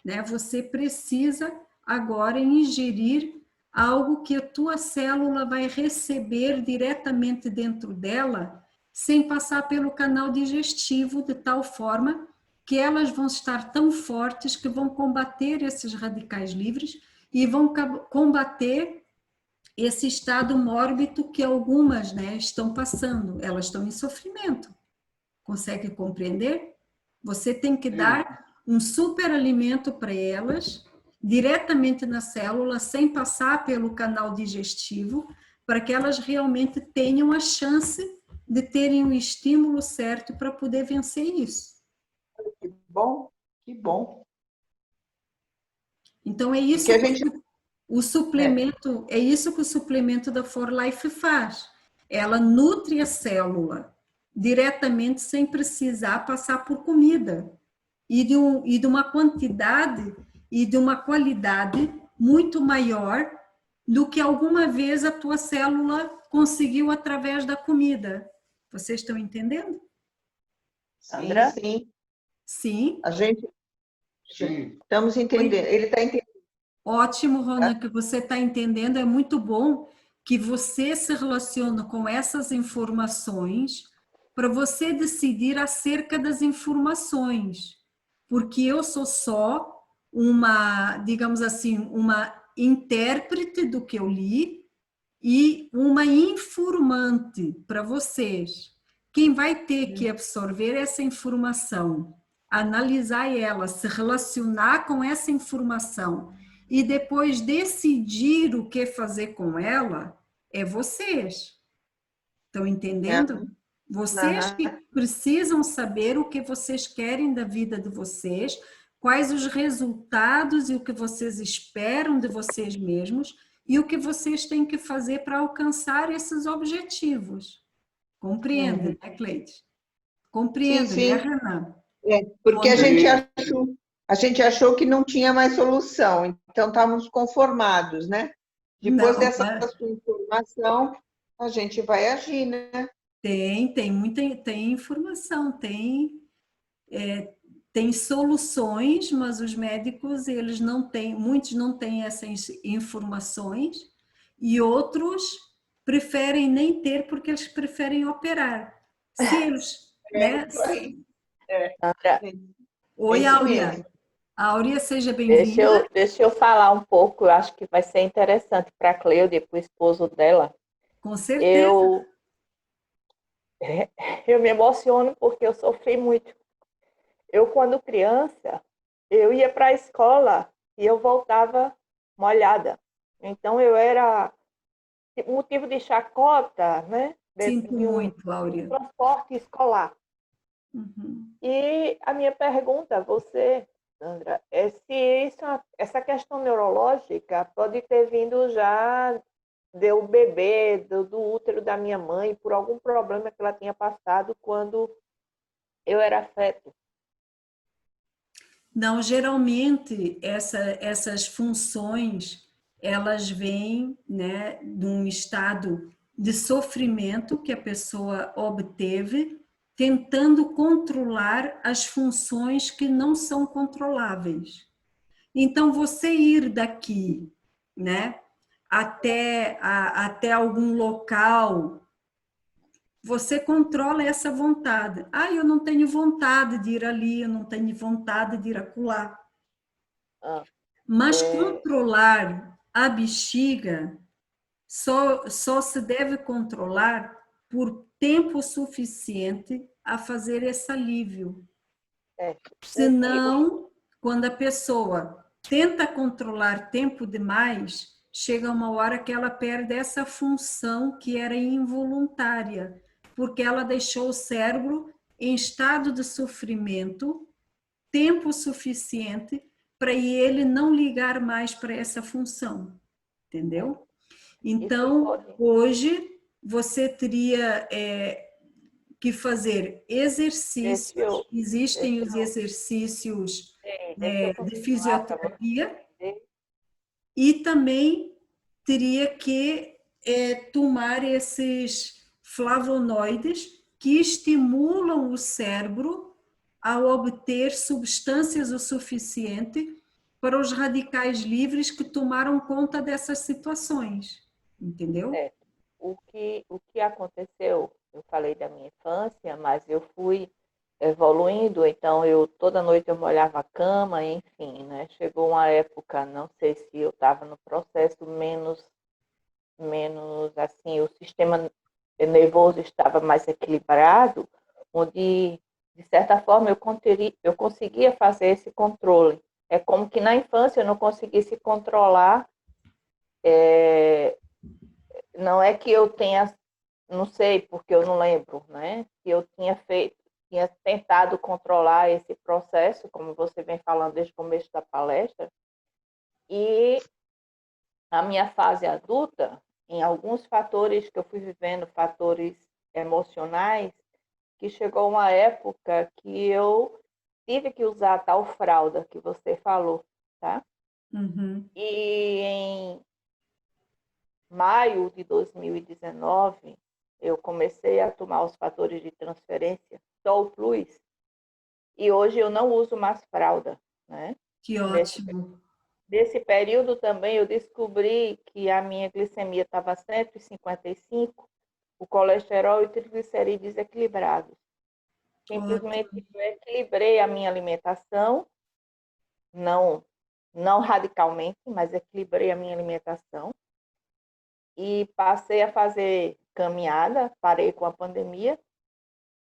né, você precisa agora ingerir algo que a tua célula vai receber diretamente dentro dela, sem passar pelo canal digestivo, de tal forma que elas vão estar tão fortes que vão combater esses radicais livres e vão combater esse estado mórbido que algumas, né, estão passando. Elas estão em sofrimento. Consegue compreender? Você tem que dar um superalimento para elas, diretamente na célula, sem passar pelo canal digestivo, para que elas realmente tenham a chance de terem o estímulo certo para poder vencer isso. Que bom, que bom. Então, é isso Porque a gente... que o suplemento, é isso que o suplemento da For Life faz. Ela nutre a célula diretamente sem precisar passar por comida. E de uma quantidade e de uma qualidade muito maior do que alguma vez a tua célula conseguiu através da comida. Vocês estão entendendo? Sim, sim. Sim. A gente... Sim. Estamos entendendo. Ele está entendendo. Ótimo, Rona, que você está entendendo. É muito bom que você se relaciona com essas informações para você decidir acerca das informações. Porque eu sou só uma, digamos assim, uma intérprete do que eu li e uma informante para vocês. Quem vai ter que absorver essa informação, analisar ela, se relacionar com essa informação e depois decidir o que fazer com ela, é vocês. Estão entendendo? Vocês que precisam saber o que vocês querem da vida de vocês, quais os resultados e o que vocês esperam de vocês mesmos e o que vocês têm que fazer para alcançar esses objetivos. Compreende, né, Cleide? Compreende, Sim, né, sim. Renan? Porque Quando... a gente achou que não tinha mais solução, então estávamos conformados, né? Depois Não, dessa sua informação, a gente vai agir, né? tem muita tem informação, tem soluções, mas os médicos, eles não têm, muitos não têm essas informações e outros preferem nem ter porque eles preferem operar. Se eles, né? Isso aí. Sandra, Oi, isso Áurea. mesmo. Áurea, seja bem-vinda. deixa eu falar um pouco, eu acho que vai ser interessante para a Cleude, para o esposo dela. Com certeza. Eu, eu me emociono porque eu sofri muito. Eu, quando criança, eu ia para a escola e eu voltava molhada. Então, eu era motivo de chacota, né? Sinto De um muito, Áurea. transporte escolar. Uhum. E a minha pergunta a você, Sandra, é se essa questão neurológica pode ter vindo já do bebê, do útero da minha mãe, por algum problema que ela tinha passado quando eu era feto. Não, geralmente essas funções elas vêm, né, de um estado de sofrimento que a pessoa obteve, tentando controlar as funções que não são controláveis. Então, você ir daqui, né, até algum local, você controla essa vontade. Ah, eu não tenho vontade de ir ali, eu não tenho vontade de ir acolá. Mas controlar a bexiga só se deve controlar por tempo suficiente a fazer esse alívio. Senão, quando a pessoa tenta controlar tempo demais, chega uma hora que ela perde essa função que era involuntária, porque ela deixou o cérebro em estado de sofrimento tempo suficiente para ele não ligar mais para essa função, entendeu? Então, hoje, você teria que fazer exercícios, existem os exercícios de fisioterapia, e também teria que tomar esses flavonoides que estimulam o cérebro a obter substâncias o suficiente para os radicais livres que tomaram conta dessas situações, entendeu? O que aconteceu, eu falei da minha infância, mas eu fui evoluindo, então toda noite eu molhava a cama, enfim, né? Chegou uma época, não sei se eu estava no processo menos menos assim, o sistema nervoso estava mais equilibrado, onde, de certa forma, eu conseguia fazer esse controle. É como que na infância eu não conseguisse controlar. Não é que eu tenha, não sei, porque eu não lembro, né? Que eu tinha tentado controlar esse processo, como você vem falando desde o começo da palestra, e na minha fase adulta, em alguns fatores que eu fui vivendo, fatores emocionais, que chegou uma época que eu tive que usar a tal fralda que você falou, tá? Uhum. E em maio de 2019, eu comecei a tomar os fatores de transferência Sol Plus, e hoje eu não uso mais fralda, né? Que Nesse, ótimo. nesse período também eu descobri que a minha glicemia estava 155, o colesterol e o triglicerídeos equilibrados. Simplesmente Ótimo. eu equilibrei a minha alimentação, não, não radicalmente, mas equilibrei a minha alimentação e passei a fazer caminhada, parei com a pandemia,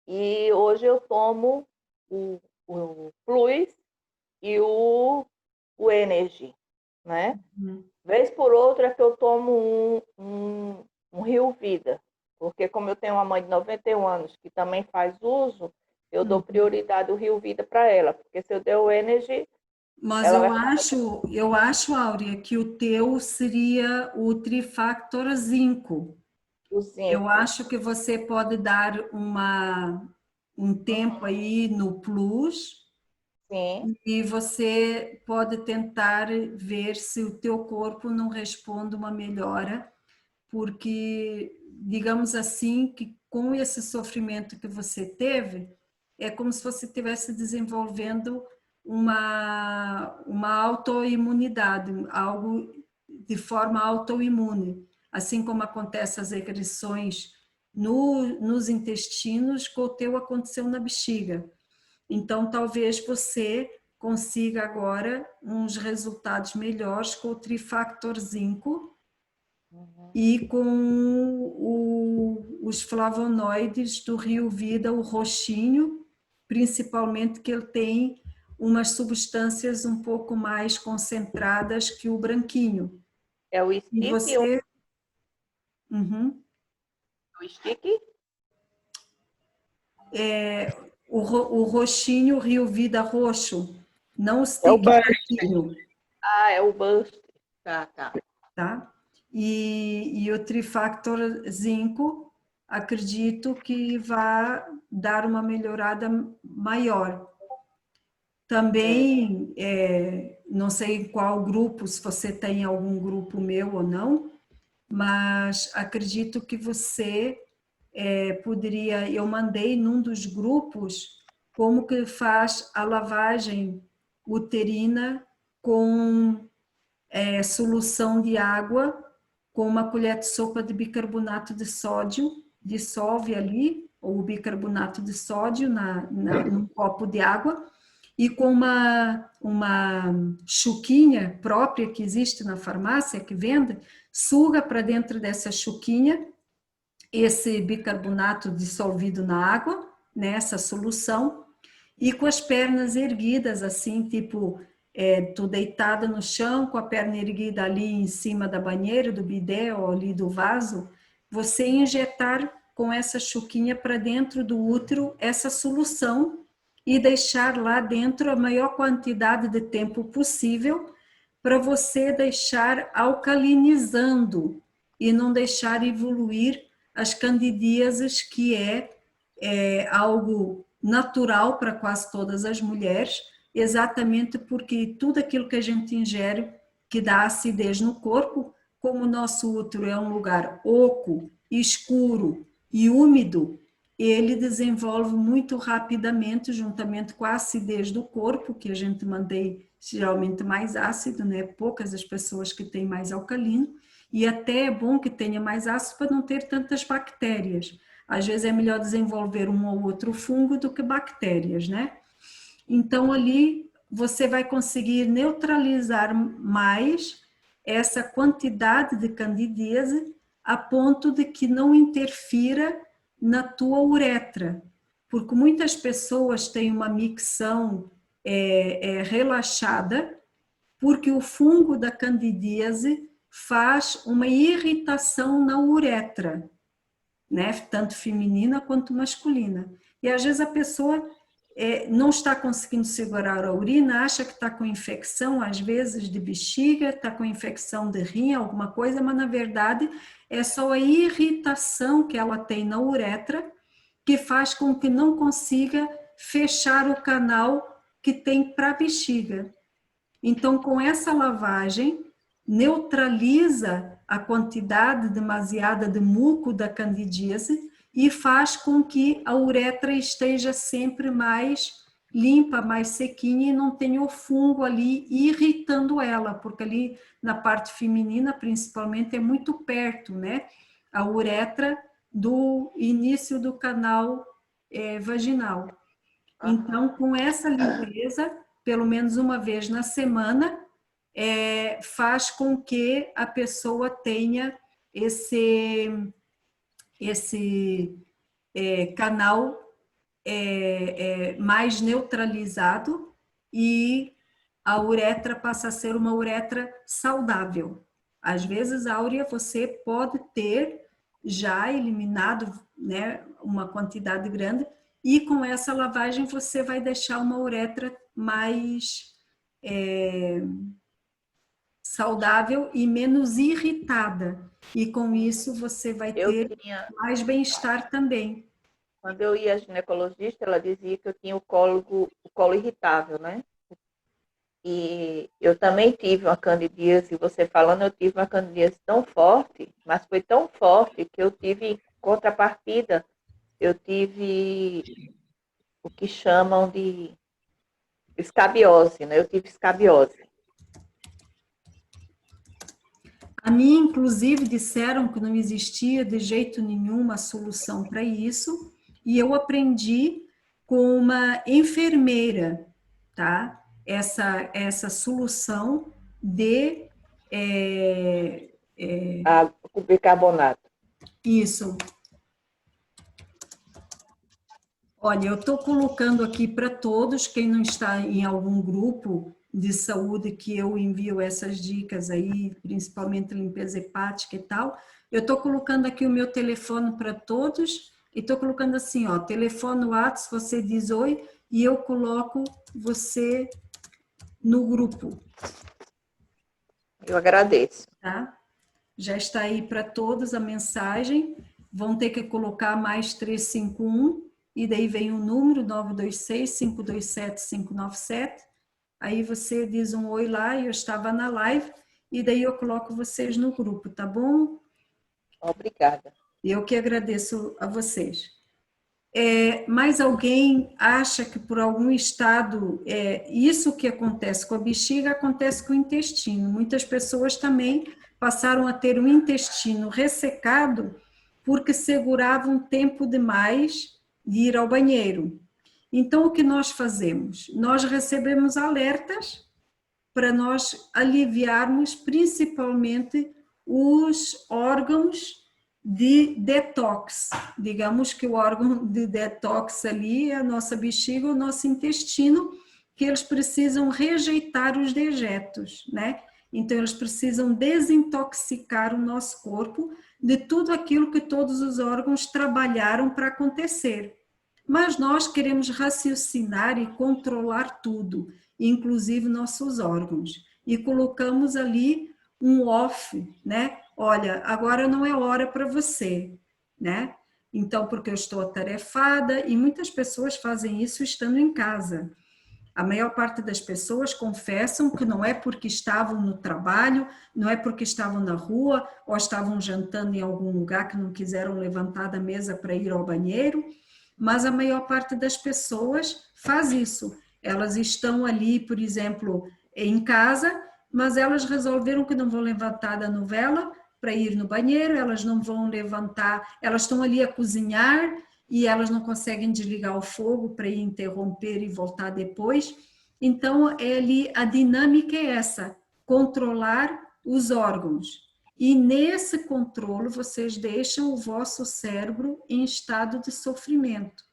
e hoje eu tomo o Plus e o Energy, né? Uhum. Vez por outra que eu tomo um Rio Vida, porque como eu tenho uma mãe de 91 anos que também faz uso, eu dou Uhum. prioridade ao Rio Vida para ela, porque se eu der o Energy, Mas ela vai ficar eu acho, Áurea, que o teu seria o Trifactor Zinco. com Eu 5. acho que você pode dar um tempo aí no Plus Sim, e você pode tentar ver se o teu corpo não responde uma melhora, porque, digamos assim, que com esse sofrimento que você teve, é como se você estivesse desenvolvendo uma autoimunidade, algo de forma autoimune, assim como acontecem as regressões nos intestinos, com o teu aconteceu na bexiga. Então, talvez você consiga agora uns resultados melhores com o Trifactor Zinco, e com os flavonoides do Rio Vida, o roxinho, principalmente que ele tem umas substâncias um pouco mais concentradas que o branquinho. é o E stick, você... Uhum. o stick? O roxinho, o Rio Vida roxo, não o É o stick Burst. branquinho, Ah, é o Bust. Tá, tá. tá? E o Trifactor Zinco, acredito que vai dar uma melhorada maior. Também, não sei em qual grupo, se você tem algum grupo meu ou não, mas acredito que você poderia, eu mandei num dos grupos como que faz a lavagem uterina com solução de água, com uma colher de sopa de bicarbonato de sódio, dissolve ali o bicarbonato de sódio num copo de água, e com uma chuquinha própria que existe na farmácia, que vende, suga para dentro dessa chuquinha esse bicarbonato dissolvido na água, nessa solução, e com as pernas erguidas, assim, tipo, tu deitada no chão, com a perna erguida ali em cima da banheira, do bidé ou ali do vaso, você injetar com essa chuquinha para dentro do útero essa solução e deixar lá dentro a maior quantidade de tempo possível para você deixar alcalinizando e não deixar evoluir as candidíases, que é algo natural para quase todas as mulheres, exatamente porque tudo aquilo que a gente ingere que dá acidez no corpo, como o nosso útero é um lugar oco, escuro e úmido, ele desenvolve muito rapidamente, juntamente com a acidez do corpo, que a gente mantém geralmente mais ácido, né? Poucas as pessoas que têm mais alcalino, e até é bom que tenha mais ácido para não ter tantas bactérias. Às vezes é melhor desenvolver um ou outro fungo do que bactérias, né? Então ali você vai conseguir neutralizar mais essa quantidade de candidíase a ponto de que não interfira na tua uretra, porque muitas pessoas têm uma micção relaxada, porque o fungo da candidíase faz uma irritação na uretra, né? Tanto feminina quanto masculina. E às vezes a pessoa não está conseguindo segurar a urina, acha que está com infecção, às vezes de bexiga, está com infecção de rim, alguma coisa, mas na verdade é só a irritação que ela tem na uretra que faz com que não consiga fechar o canal que tem para a bexiga. Então, com essa lavagem, neutraliza a quantidade demasiada de muco da candidíase e faz com que a uretra esteja sempre mais limpa, mais sequinha e não tenha o fungo ali irritando ela, porque ali na parte feminina, principalmente, é muito perto, né? A uretra do início do canal vaginal. Então, com essa limpeza, pelo menos uma vez na semana, faz com que a pessoa tenha esse canal mais neutralizado e a uretra passa a ser uma uretra saudável. Às vezes, Áurea, você pode ter já eliminado, né, uma quantidade grande e com essa lavagem você vai deixar uma uretra mais saudável e menos irritada. E com isso você vai ter mais bem-estar também. Quando eu ia à ginecologista, ela dizia que eu tinha o colo irritável, né? E eu também tive uma candidíase, você falando, eu tive uma candidíase tão forte, mas foi tão forte que eu tive contrapartida, eu tive o que chamam de escabiose, né? Eu tive escabiose. A mim, inclusive, disseram que não existia de jeito nenhum uma solução para isso, e eu aprendi com uma enfermeira, tá? Essa solução de bicarbonato. Isso. Olha, eu estou colocando aqui para todos, quem não está em algum grupo de saúde que eu envio essas dicas aí, principalmente limpeza hepática e tal, eu estou colocando aqui o meu telefone para todos e estou colocando assim, ó, telefone WhatsApp, você diz oi e eu coloco você no grupo. Eu agradeço. Tá? Já está aí para todos a mensagem, vão ter que colocar mais 351 e daí vem o número 926-527-597. Aí você diz um oi lá, eu estava na live, e daí eu coloco vocês no grupo, tá bom? Obrigada. Eu que agradeço a vocês. Mais alguém acha que por algum estado, isso que acontece com a bexiga acontece com o intestino? Muitas pessoas também passaram a ter o intestino ressecado porque seguravam tempo demais de ir ao banheiro. Então, o que nós fazemos? Nós recebemos alertas para nós aliviarmos principalmente os órgãos de detox. Digamos que o órgão de detox ali é a nossa bexiga, o nosso intestino, que eles precisam rejeitar os dejetos, né? Então, eles precisam desintoxicar o nosso corpo de tudo aquilo que todos os órgãos trabalharam para acontecer. Mas nós queremos raciocinar e controlar tudo, inclusive nossos órgãos. E colocamos ali um off, né? Olha, agora não é hora para você, né? Então, porque eu estou atarefada, e muitas pessoas fazem isso estando em casa. A maior parte das pessoas confessam que não é porque estavam no trabalho, não é porque estavam na rua, ou estavam jantando em algum lugar que não quiseram levantar da mesa para ir ao banheiro, mas a maior parte das pessoas faz isso. Elas estão ali, por exemplo, em casa, mas elas resolveram que não vão levantar da novela para ir no banheiro, elas não vão levantar, elas estão ali a cozinhar e elas não conseguem desligar o fogo para ir interromper e voltar depois. Então, ali a dinâmica é essa, controlar os órgãos. E nesse controle, vocês deixam o vosso cérebro em estado de sofrimento.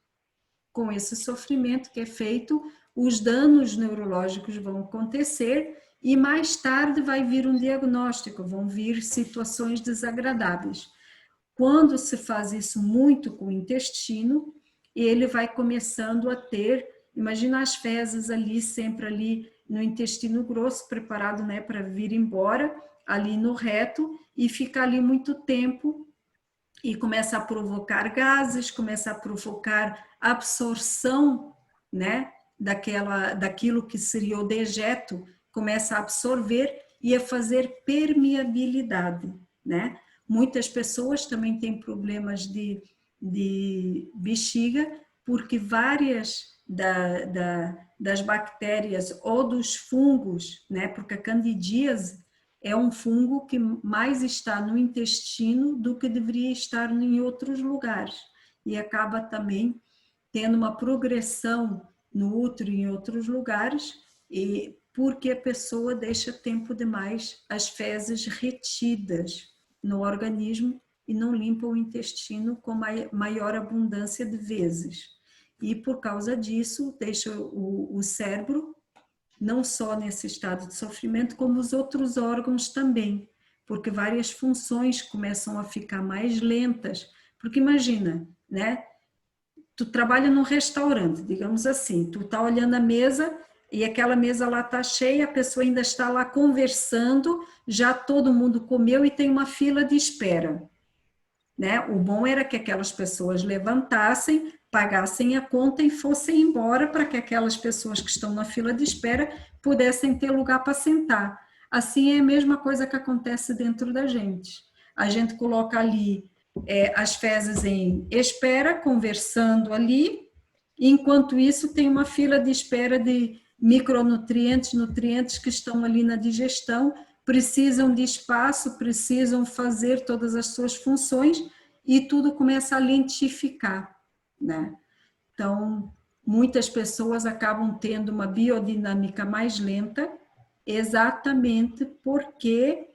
Com esse sofrimento que é feito, os danos neurológicos vão acontecer e mais tarde vai vir um diagnóstico, vão vir situações desagradáveis. Quando se faz isso muito com o intestino, ele vai começando a ter, imagina as fezes ali, sempre ali no intestino grosso, preparado, né, para vir embora, ali no reto, e fica ali muito tempo, e começa a provocar gases, começa a provocar absorção, né, daquilo que seria o dejeto, começa a absorver e a fazer permeabilidade, né? Muitas pessoas também têm problemas de bexiga, porque várias das bactérias ou dos fungos, né? Porque a candidíase é um fungo que mais está no intestino do que deveria estar em outros lugares. E acaba também tendo uma progressão no útero e em outros lugares, e porque a pessoa deixa tempo demais as fezes retidas no organismo e não limpa o intestino com maior abundância de vezes. E por causa disso, deixa o cérebro não só nesse estado de sofrimento, como os outros órgãos também, porque várias funções começam a ficar mais lentas. Porque imagina, né? Tu trabalha num restaurante, digamos assim, tu tá olhando a mesa e aquela mesa lá tá cheia, a pessoa ainda está lá conversando, já todo mundo comeu e tem uma fila de espera, né? O bom era que aquelas pessoas levantassem, pagassem a conta e fossem embora para que aquelas pessoas que estão na fila de espera pudessem ter lugar para sentar. Assim é a mesma coisa que acontece dentro da gente. A gente coloca ali as fezes em espera, conversando ali, e enquanto isso tem uma fila de espera de micronutrientes, nutrientes que estão ali na digestão, precisam de espaço, precisam fazer todas as suas funções e tudo começa a lentificar, né? Então, muitas pessoas acabam tendo uma biodinâmica mais lenta, exatamente porque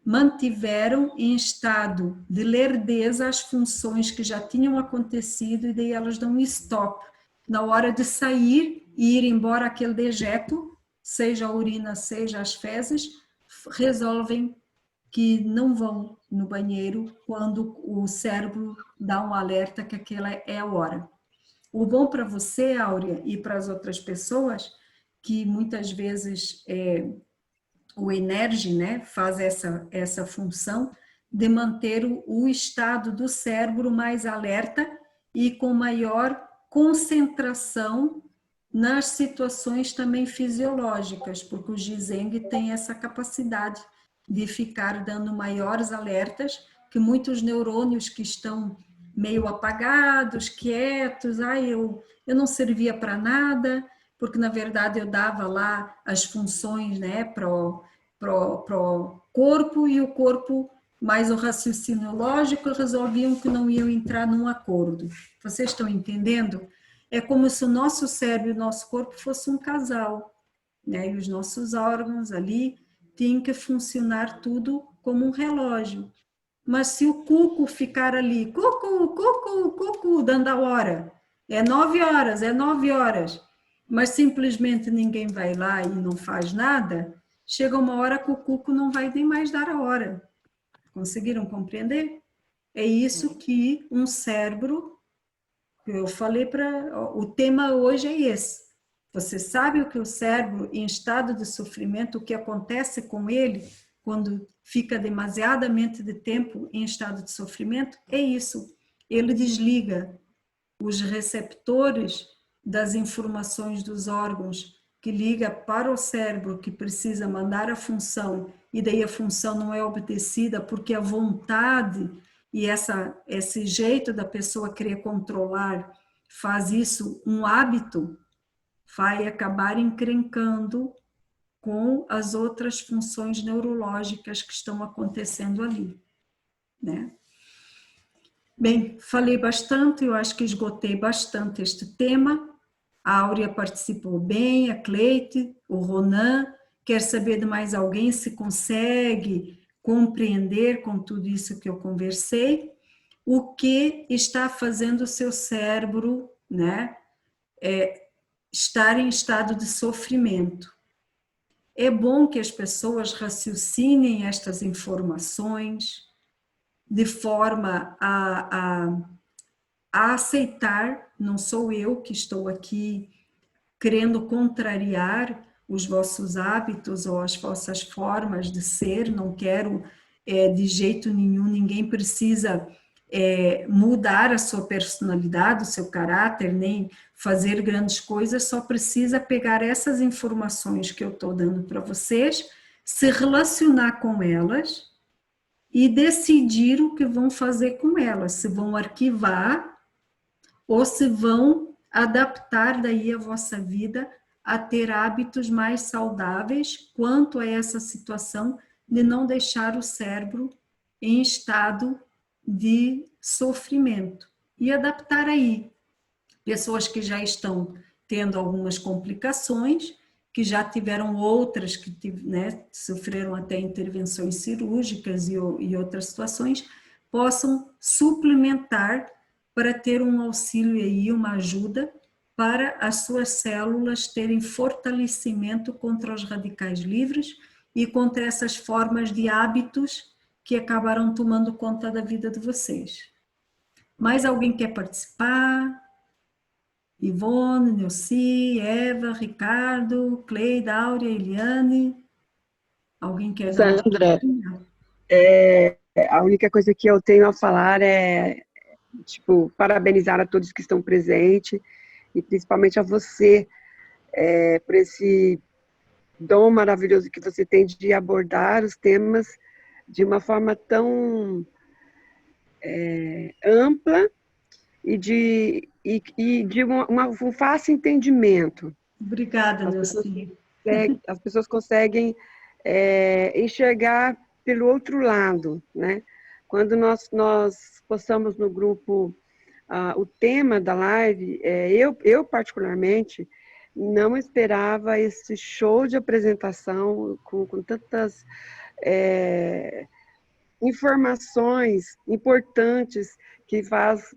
mantiveram em estado de lerdeza as funções que já tinham acontecido e daí elas dão um stop. Na hora de sair e ir embora aquele dejeto, seja a urina, seja as fezes, resolvem que não vão no banheiro quando o cérebro dá um alerta que aquela é a hora. O bom para você, Áurea, e para as outras pessoas, que muitas vezes o Energy, né, faz essa função de manter o estado do cérebro mais alerta e com maior concentração nas situações também fisiológicas, porque o Ginseng tem essa capacidade de ficar dando maiores alertas, que muitos neurônios que estão meio apagados, quietos, eu não servia para nada, porque na verdade eu dava lá as funções, né, pro corpo, e o corpo mais o raciocínio lógico resolviam que não iam entrar num acordo. Vocês estão entendendo? É como se o nosso cérebro e o nosso corpo fosse um casal, né? E os nossos órgãos ali tinham que funcionar tudo como um relógio. Mas se o cuco ficar ali, cucu, cucu, cucu, dando a hora, é 9 horas, é 9 horas, mas simplesmente ninguém vai lá e não faz nada, chega uma hora que o cuco não vai nem mais dar a hora. Conseguiram compreender? É isso que um cérebro, eu falei o tema hoje é esse. Você sabe o que o cérebro em estado de sofrimento, o que acontece com ele quando fica demasiadamente de tempo em estado de sofrimento? É isso. Ele desliga os receptores das informações dos órgãos que liga para o cérebro, que precisa mandar a função, e daí a função não é obedecida porque a vontade e esse jeito da pessoa querer controlar faz isso um hábito, vai acabar encrencando com as outras funções neurológicas que estão acontecendo ali, né? Bem, falei bastante, eu acho que esgotei bastante este tema. A Áurea participou bem, a Cleite, o Ronan. Quer saber de mais alguém se consegue compreender com tudo isso que eu conversei, o que está fazendo o seu cérebro, né, estar em estado de sofrimento. É bom que as pessoas raciocinem estas informações de forma a aceitar, não sou eu que estou aqui querendo contrariar os vossos hábitos ou as vossas formas de ser, não quero de jeito nenhum, ninguém precisa mudar a sua personalidade, o seu caráter, nem fazer grandes coisas, só precisa pegar essas informações que eu estou dando para vocês, se relacionar com elas e decidir o que vão fazer com elas, se vão arquivar ou se vão adaptar daí a vossa vida a ter hábitos mais saudáveis quanto a essa situação de não deixar o cérebro em estado de sofrimento e adaptar aí. Pessoas que já estão tendo algumas complicações, que já tiveram outras que, né, sofreram até intervenções cirúrgicas e outras situações, possam suplementar para ter um auxílio aí, uma ajuda para as suas células terem fortalecimento contra os radicais livres e contra essas formas de hábitos que acabaram tomando conta da vida de vocês. Mais alguém quer participar? Ivone, Neuci, Eva, Ricardo, Cleida, Áurea, Eliane. Alguém quer dar uma Sandra, a única coisa que eu tenho a falar é, tipo, parabenizar a todos que estão presentes e principalmente a você por esse dom maravilhoso que você tem de abordar os temas de uma forma tão ampla e de um fácil entendimento. Obrigada, Neuci. As pessoas conseguem enxergar pelo outro lado, né? Quando nós postamos no grupo o tema da live, eu particularmente não esperava esse show de apresentação com tantas informações importantes que faz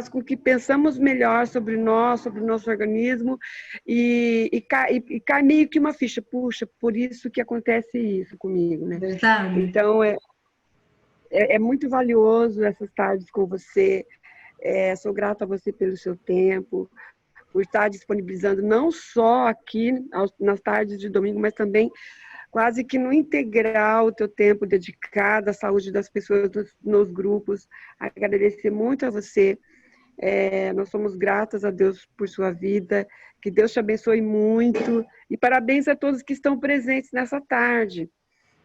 com que pensamos melhor sobre nós, sobre o nosso organismo e cai meio que uma ficha, puxa, por isso que acontece isso comigo, né? Verdade. Então, é muito valioso essas tardes com você, sou grata a você pelo seu tempo, por estar disponibilizando não só aqui nas tardes de domingo, mas também quase que no integral o teu tempo dedicado à saúde das pessoas nos grupos. Agradecer muito a você. Nós somos gratas a Deus por sua vida. Que Deus te abençoe muito. E parabéns a todos que estão presentes nessa tarde,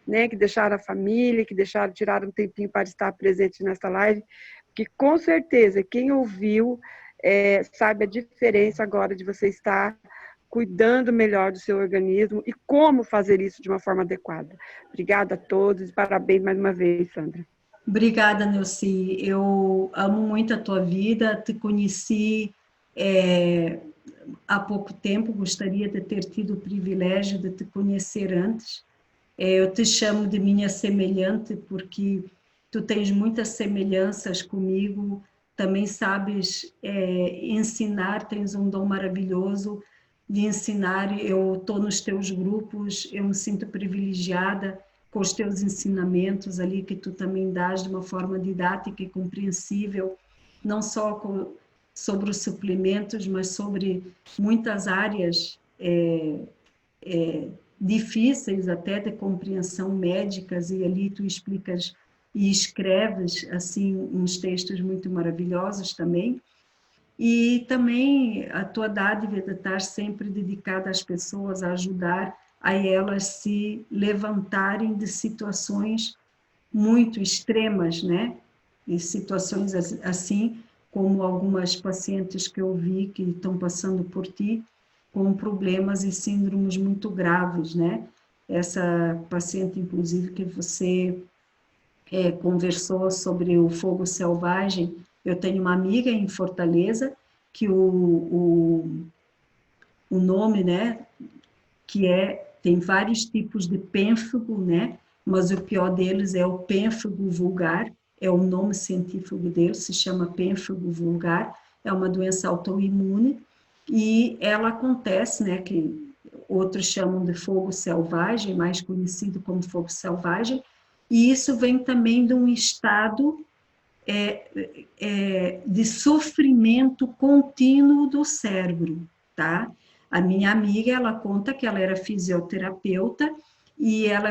né? Que deixaram a família, que tiraram um tempinho para estar presente nessa live. Que com certeza quem ouviu sabe a diferença agora de você estar cuidando melhor do seu organismo e como fazer isso de uma forma adequada. Obrigada a todos e parabéns mais uma vez, Sandra. Obrigada, Neuci. Eu amo muito a tua vida, te conheci há pouco tempo, gostaria de ter tido o privilégio de te conhecer antes. Eu te chamo de minha semelhante porque tu tens muitas semelhanças comigo, também sabes ensinar, tens um dom maravilhoso de ensinar. Eu estou nos teus grupos, eu me sinto privilegiada com os teus ensinamentos ali que tu também dás de uma forma didática e compreensível, não só sobre os suplementos, mas sobre muitas áreas difíceis até de compreensão médicas, e ali tu explicas e escreves assim uns textos muito maravilhosos também. E também a tua dádiva de estar sempre dedicada às pessoas, a ajudar a elas se levantarem de situações muito extremas, né? E situações assim, como algumas pacientes que eu vi que estão passando por ti, com problemas e síndromes muito graves, né? Essa paciente, inclusive, que você conversou sobre o fogo selvagem, eu tenho uma amiga em Fortaleza que o nome, né, que tem vários tipos de pênfago, né, mas o pior deles é o pênfago vulgar, é o nome científico dele, se chama pênfago vulgar, é uma doença autoimune, e ela acontece, né, que outros chamam de fogo selvagem, mais conhecido como fogo selvagem, e isso vem também de um estado de sofrimento contínuo do cérebro, tá? A minha amiga, ela conta que ela era fisioterapeuta, e ela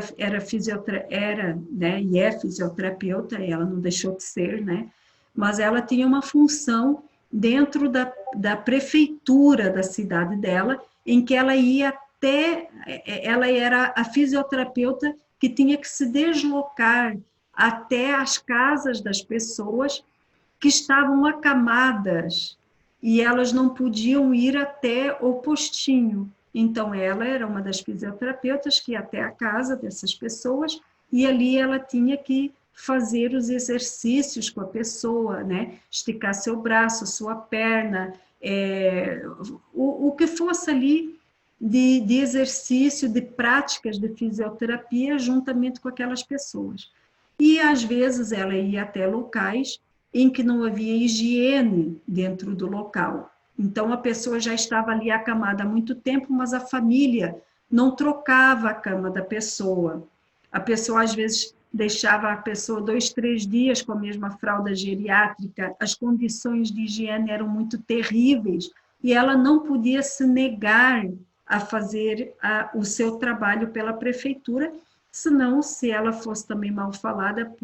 era, né, e é fisioterapeuta, e ela não deixou de ser, né? Mas ela tinha uma função dentro da prefeitura da cidade dela, em que ela ia até, ela era a fisioterapeuta que tinha que se deslocar até as casas das pessoas que estavam acamadas e elas não podiam ir até o postinho. Então, ela era uma das fisioterapeutas que ia até a casa dessas pessoas e ali ela tinha que fazer os exercícios com a pessoa, né? Esticar seu braço, sua perna, o que fosse ali de exercício, de práticas de fisioterapia juntamente com aquelas pessoas. E às vezes ela ia até locais em que não havia higiene dentro do local. Então a pessoa já estava ali acamada há muito tempo, mas a família não trocava a cama da pessoa. A pessoa às vezes deixava a pessoa 2, 3 dias com a mesma fralda geriátrica, as condições de higiene eram muito terríveis e ela não podia se negar a fazer o seu trabalho pela prefeitura, senão, se ela fosse também mal falada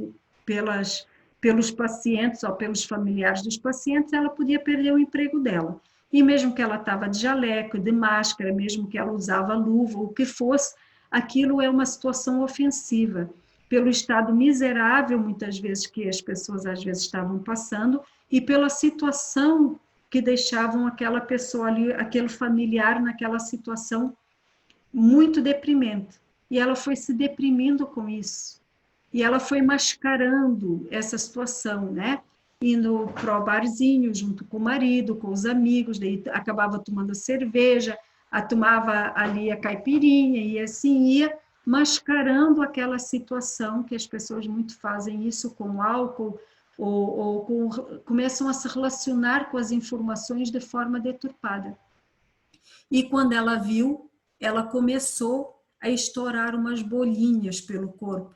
pelos pacientes ou pelos familiares dos pacientes, ela podia perder o emprego dela. E mesmo que ela estava de jaleco, de máscara, mesmo que ela usava luva, o que fosse, aquilo é uma situação ofensiva, pelo estado miserável, muitas vezes, que as pessoas às vezes estavam passando, e pela situação que deixavam aquela pessoa ali, aquele familiar naquela situação muito deprimente. E ela foi se deprimindo com isso. E ela foi mascarando essa situação, né? Indo para o barzinho junto com o marido, com os amigos, daí acabava tomando cerveja, tomava ali a caipirinha e assim ia mascarando aquela situação que as pessoas muito fazem isso com álcool ou começam a se relacionar com as informações de forma deturpada. E quando ela viu, ela começou a estourar umas bolinhas pelo corpo.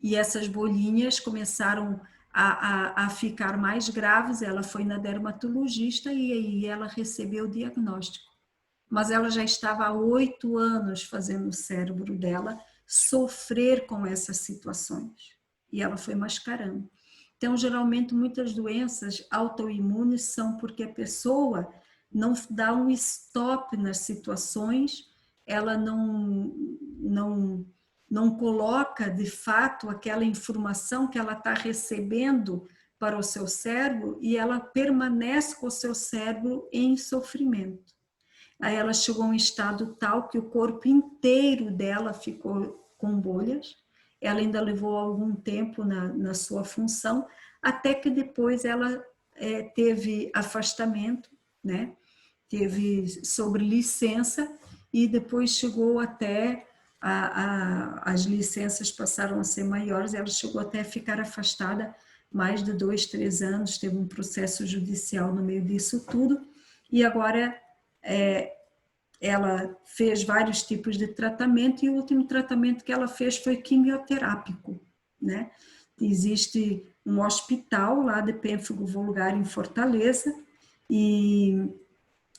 E essas bolinhas começaram a ficar mais graves, ela foi na dermatologista e aí ela recebeu o diagnóstico. Mas ela já estava há 8 anos fazendo o cérebro dela sofrer com essas situações. E ela foi mascarando. Então, geralmente, muitas doenças autoimunes são porque a pessoa não dá um stop nas situações, ela não coloca, de fato, aquela informação que ela está recebendo para o seu cérebro e ela permanece com o seu cérebro em sofrimento. Aí ela chegou a um estado tal que o corpo inteiro dela ficou com bolhas, ela ainda levou algum tempo na sua função, até que depois ela teve afastamento, né? Teve sobre licença e depois chegou até as licenças passaram a ser maiores, ela chegou até a ficar afastada mais de 2, 3 anos, teve um processo judicial no meio disso tudo, e agora ela fez vários tipos de tratamento e o último tratamento que ela fez foi quimioterápico, né? Existe um hospital lá de pênfago vulgar em Fortaleza, e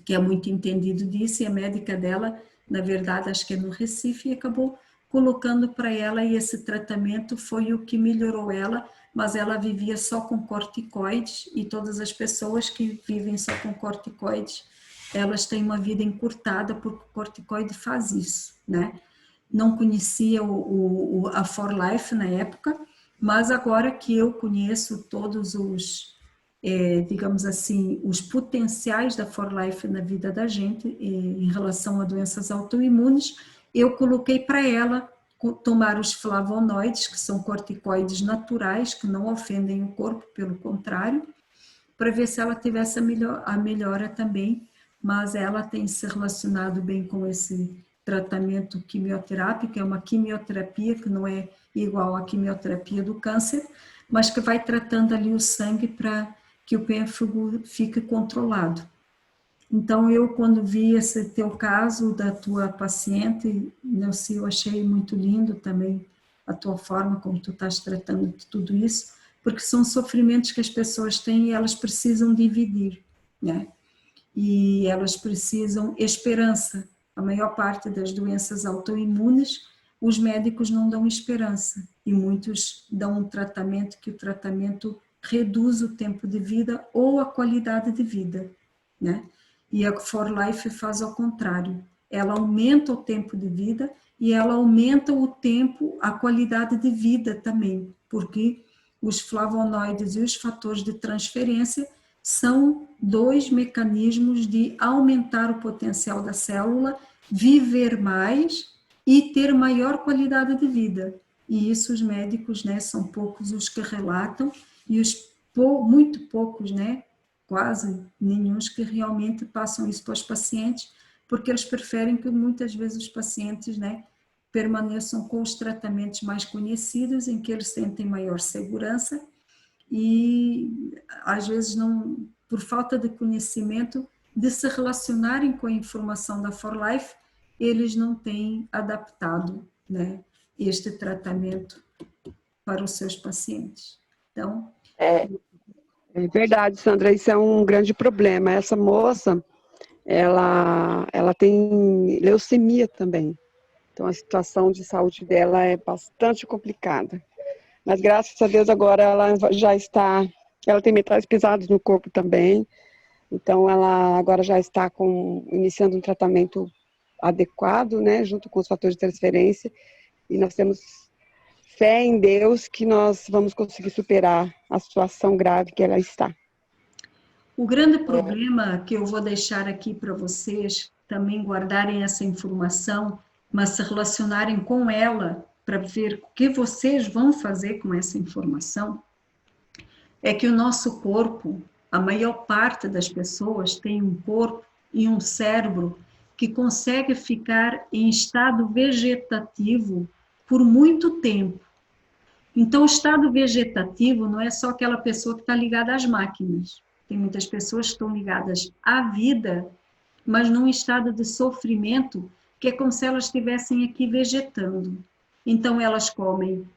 que é muito entendido disso, e a médica dela, na verdade, acho que é no Recife, e acabou colocando para ela, e esse tratamento foi o que melhorou ela, mas ela vivia só com corticoides, e todas as pessoas que vivem só com corticoides, elas têm uma vida encurtada, porque o corticoide faz isso, né? Não conhecia a For Life na época, mas agora que eu conheço todos os, digamos assim, os potenciais da For Life na vida da gente em relação a doenças autoimunes, eu coloquei para ela tomar os flavonoides, que são corticoides naturais, que não ofendem o corpo, pelo contrário, para ver se ela tivesse a melhora também, mas ela tem se relacionado bem com tratamento quimioterápico, é uma quimioterapia que não é igual à quimioterapia do câncer, mas que vai tratando ali o sangue para que o pênfilo fique controlado. Então, eu, quando vi esse teu caso da tua paciente, Nelci, eu achei muito lindo também a tua forma como tu estás tratando de tudo isso, porque são sofrimentos que as pessoas têm e elas precisam dividir, né? E elas precisam esperança. A maior parte das doenças autoimunes, os médicos não dão esperança e muitos dão um tratamento que o tratamento reduz o tempo de vida ou a qualidade de vida, né? E a For Life faz ao contrário. Ela aumenta o tempo de vida e ela aumenta o tempo, a qualidade de vida também, porque os flavonoides e os fatores de transferência são dois mecanismos de aumentar o potencial da célula, viver mais e ter maior qualidade de vida. E isso os médicos, né, são poucos os que relatam e muito poucos, né, quase nenhum que realmente passam isso para os pacientes, porque eles preferem que muitas vezes os pacientes, né, permaneçam com os tratamentos mais conhecidos, em que eles sentem maior segurança e às vezes não, por falta de conhecimento, de se relacionarem com a informação da For Life, eles não têm adaptado, né, este tratamento para os seus pacientes. Então, é verdade, Sandra, isso é um grande problema. Essa moça, ela tem leucemia também. Então, a situação de saúde dela é bastante complicada. Mas, graças a Deus, agora ela já está... Ela tem metais pesados no corpo também. Então, ela agora já está iniciando um tratamento adequado, né? Junto com os fatores de transferência. E nós temos fé em Deus que nós vamos conseguir superar a situação grave que ela está. O grande problema que eu vou deixar aqui para vocês também guardarem essa informação, mas se relacionarem com ela para ver o que vocês vão fazer com essa informação, é que o nosso corpo, a maior parte das pessoas tem um corpo e um cérebro que consegue ficar em estado vegetativo por muito tempo. Então, o estado vegetativo não é só aquela pessoa que está ligada às máquinas. Tem muitas pessoas que estão ligadas à vida, mas num estado de sofrimento que é como se elas estivessem aqui vegetando. Então, elas comem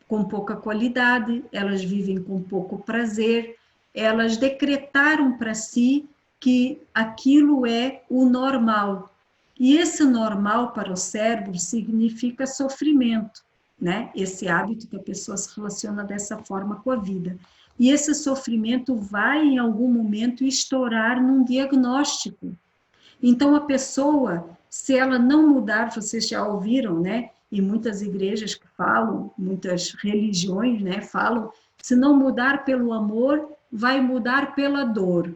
com pouca qualidade, elas vivem com pouco prazer, elas decretaram para si que aquilo é o normal. E esse normal para o cérebro significa sofrimento, né? Esse hábito que a pessoa se relaciona dessa forma com a vida. E esse sofrimento vai, em algum momento, estourar num diagnóstico. Então, a pessoa, se ela não mudar, vocês já ouviram, né? E muitas igrejas que falam, muitas religiões, né, falam, se não mudar pelo amor, vai mudar pela dor,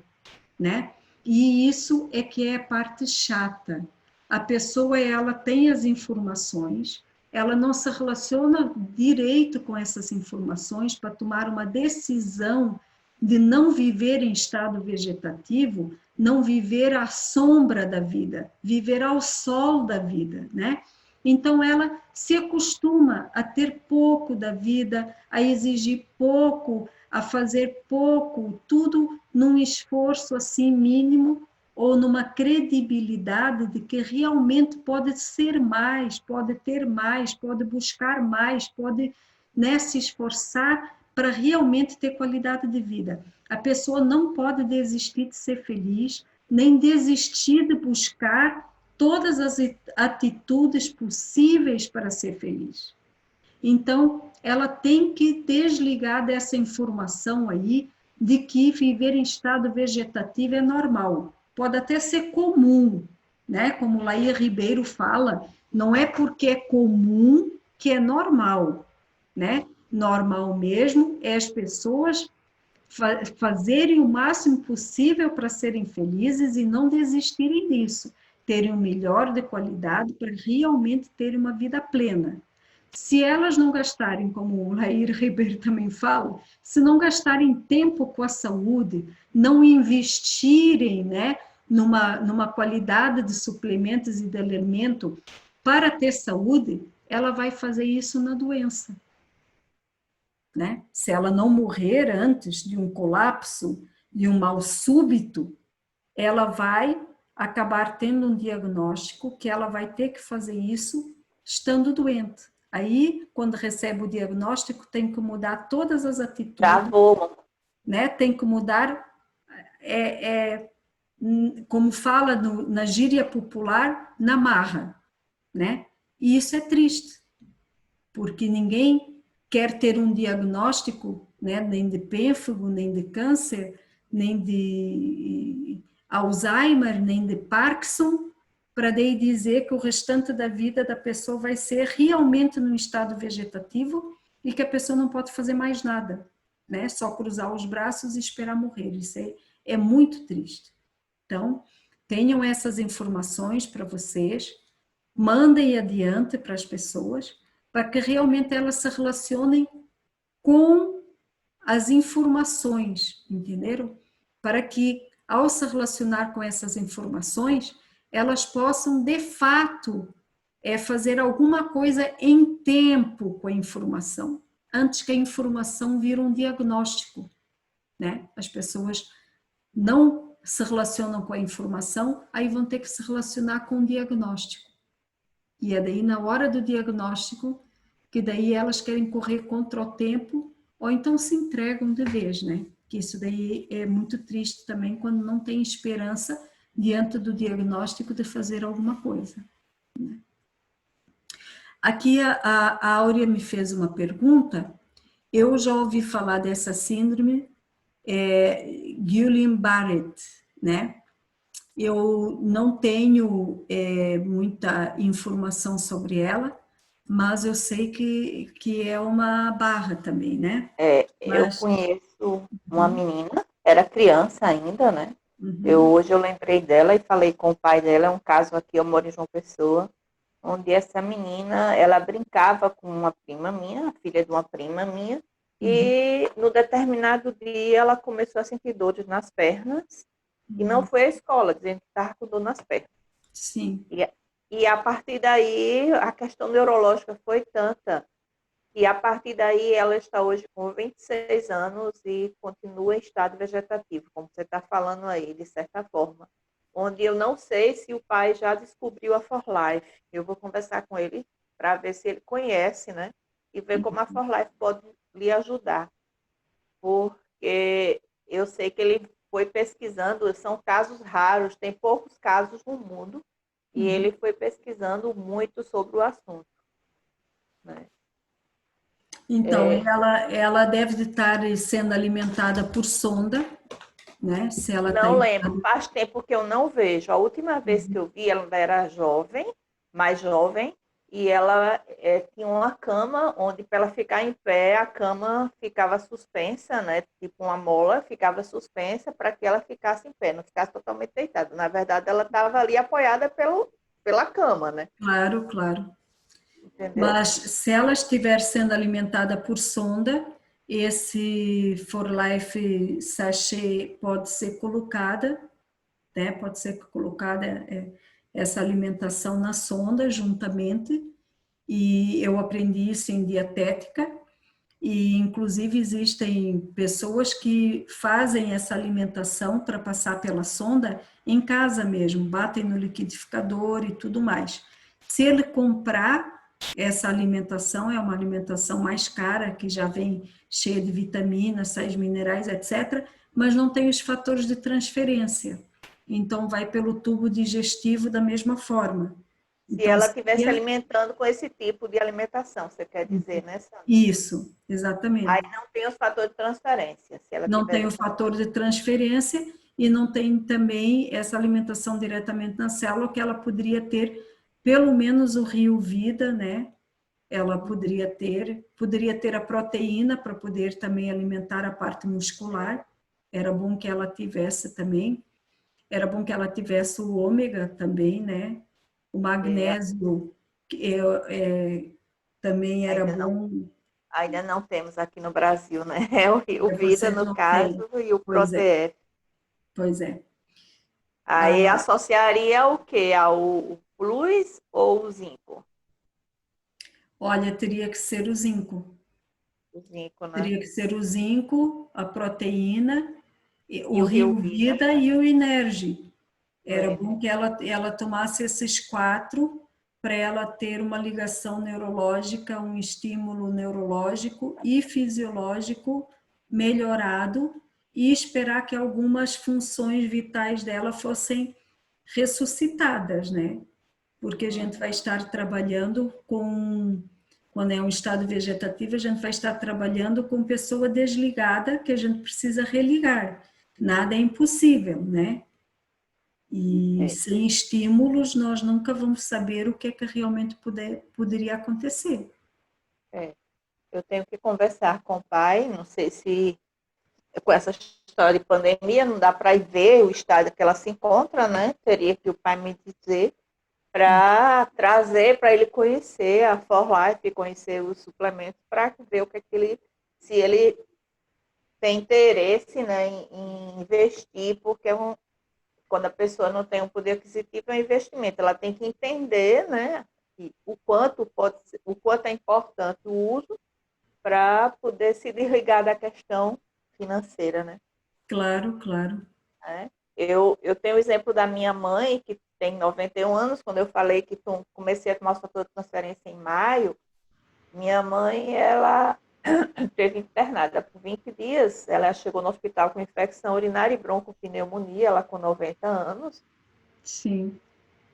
né? E isso é que é a parte chata. A pessoa, ela tem as informações, ela não se relaciona direito com essas informações para tomar uma decisão de não viver em estado vegetativo, não viver à sombra da vida, viver ao sol da vida, né? Então, ela se acostuma a ter pouco da vida, a exigir pouco, a fazer pouco, tudo num esforço assim mínimo ou numa credibilidade de que realmente pode ser mais, pode ter mais, pode buscar mais, pode, né, se esforçar para realmente ter qualidade de vida. A pessoa não pode desistir de ser feliz, nem desistir de buscar todas as atitudes possíveis para ser feliz. Então, ela tem que desligar dessa informação aí de que viver em estado vegetativo é normal. Pode até ser comum, né? Como Laia Ribeiro fala, não é porque é comum que é normal, né? Normal mesmo é as pessoas fazerem o máximo possível para serem felizes e não desistirem disso, terem o melhor de qualidade para realmente terem uma vida plena. Se elas não gastarem, como o Lair Ribeiro também fala, se não gastarem tempo com a saúde, não investirem, né, numa qualidade de suplementos e de alimento para ter saúde, ela vai fazer isso na doença, né? Se ela não morrer antes de um colapso, de um mal súbito, ela vai acabar tendo um diagnóstico que ela vai ter que fazer isso estando doente. Aí, quando recebe o diagnóstico, tem que mudar todas as atitudes, Travou. né? Tem que mudar, como fala na gíria popular, na marra, né? E isso é triste, porque ninguém quer ter um diagnóstico, né? Nem de pênfago, nem de câncer, nem de Alzheimer, nem de Parkinson, para daí dizer que o restante da vida da pessoa vai ser realmente num estado vegetativo e que a pessoa não pode fazer mais nada, né? Só cruzar os braços e esperar morrer. Isso é muito triste. Então, tenham essas informações para vocês, mandem adiante para as pessoas, para que realmente elas se relacionem com as informações, entenderam? Para que, ao se relacionar com essas informações, elas possam, de fato, fazer alguma coisa em tempo com a informação, antes que a informação vire um diagnóstico, né? As pessoas não se relacionam com a informação, aí vão ter que se relacionar com o diagnóstico. E é daí, na hora do diagnóstico, que daí elas querem correr contra o tempo, ou então se entregam de vez, né? Que isso daí é muito triste também, quando não tem esperança diante do diagnóstico de fazer alguma coisa. Aqui a Áurea me fez uma pergunta. Eu já ouvi falar dessa síndrome, Guillain-Barré, né? Eu não tenho muita informação sobre ela, mas eu sei que é uma barra também, né? Eu conheço uma menina, era criança ainda, né? Hoje eu lembrei dela e falei com o pai dela, é um caso aqui, eu moro em João Pessoa, onde essa menina, ela brincava com uma prima minha, filha de uma prima minha, e no determinado dia ela começou a sentir dores nas pernas, e não foi à escola, dizendo que estava com dor nas pernas. Sim. E a partir daí, a questão neurológica foi tanta, e a partir daí ela está hoje com 26 anos e continua em estado vegetativo, como você está falando aí, de certa forma. Onde eu não sei se o pai já descobriu a For Life. Eu vou conversar com ele para ver se ele conhece, né? E ver como a For Life pode lhe ajudar. Porque eu sei que ele foi pesquisando, são casos raros, tem poucos casos no mundo, e ele foi pesquisando muito sobre o assunto, né? Então, ela deve estar sendo alimentada por sonda, né? Se ela não lembro, faz tempo que eu não vejo. A última vez que eu vi, ela era jovem, mais jovem, e ela tinha uma cama onde, para ela ficar em pé, a cama ficava suspensa, né? Tipo uma mola, ficava suspensa para que ela ficasse em pé, não ficasse totalmente deitada. Na verdade, ela estava ali apoiada pela cama, né? Claro, claro. Entendeu? Mas se ela estiver sendo alimentada por sonda, esse For Life sachê pode ser colocada, né? Pode ser colocada essa alimentação na sonda juntamente, e eu aprendi isso em dietética, e inclusive existem pessoas que fazem essa alimentação para passar pela sonda em casa mesmo, batem no liquidificador e tudo mais. Se ele comprar essa alimentação, é uma alimentação mais cara, que já vem cheia de vitaminas, sais minerais, etc., mas não tem os fatores de transferência. Então, vai pelo tubo digestivo da mesma forma. Se então, ela estivesse alimentando com esse tipo de alimentação, você quer dizer, né, Sandra? Isso, exatamente. Aí não tem os fatores de transferência. Se ela não tem o fator de transferência e não tem também essa alimentação diretamente na célula, que ela poderia ter pelo menos o rio vida, né? Ela poderia ter a proteína para poder também alimentar a parte muscular. Era bom que ela tivesse também. Era bom que ela tivesse o ômega também, né? O magnésio também era bom. Ainda não temos aqui no Brasil, né? É o Rio Vida, no caso, e o Proteer. Pois é. Aí associaria o quê? Ao plus ou o zinco? Olha, teria que ser o zinco. O zinco, né? Teria que ser o zinco, a proteína, o E o Rio Rio Vida. Vida e o Energy. Era É. bom que ela tomasse esses 4 para ela ter uma ligação neurológica, um estímulo neurológico e fisiológico melhorado e esperar que algumas funções vitais dela fossem ressuscitadas, né? Porque a gente vai estar trabalhando com, quando é um estado vegetativo, a gente vai estar trabalhando com pessoa desligada que a gente precisa religar. Nada é impossível, né? E sem estímulos, nós nunca vamos saber o que é que realmente poderia acontecer. Eu tenho que conversar com o pai, não sei se com essa história de pandemia não dá para ir ver o estado que ela se encontra, né? Teria que o pai me dizer para trazer, para ele conhecer a For Life, conhecer os suplementos, para ver o que é que ele, se ele tem interesse, né, em investir, porque quando a pessoa não tem um poder aquisitivo, é um investimento. Ela tem que entender, né, o quanto é importante o uso para poder se desligar da questão financeira, né? Claro, claro. Eu tenho o exemplo da minha mãe, que tem 91 anos, quando eu falei que comecei a tomar o fator de transferência em maio, minha mãe, ela esteve internada por 20 dias, ela chegou no hospital com infecção urinária e broncopneumonia, ela com 90 anos, Sim.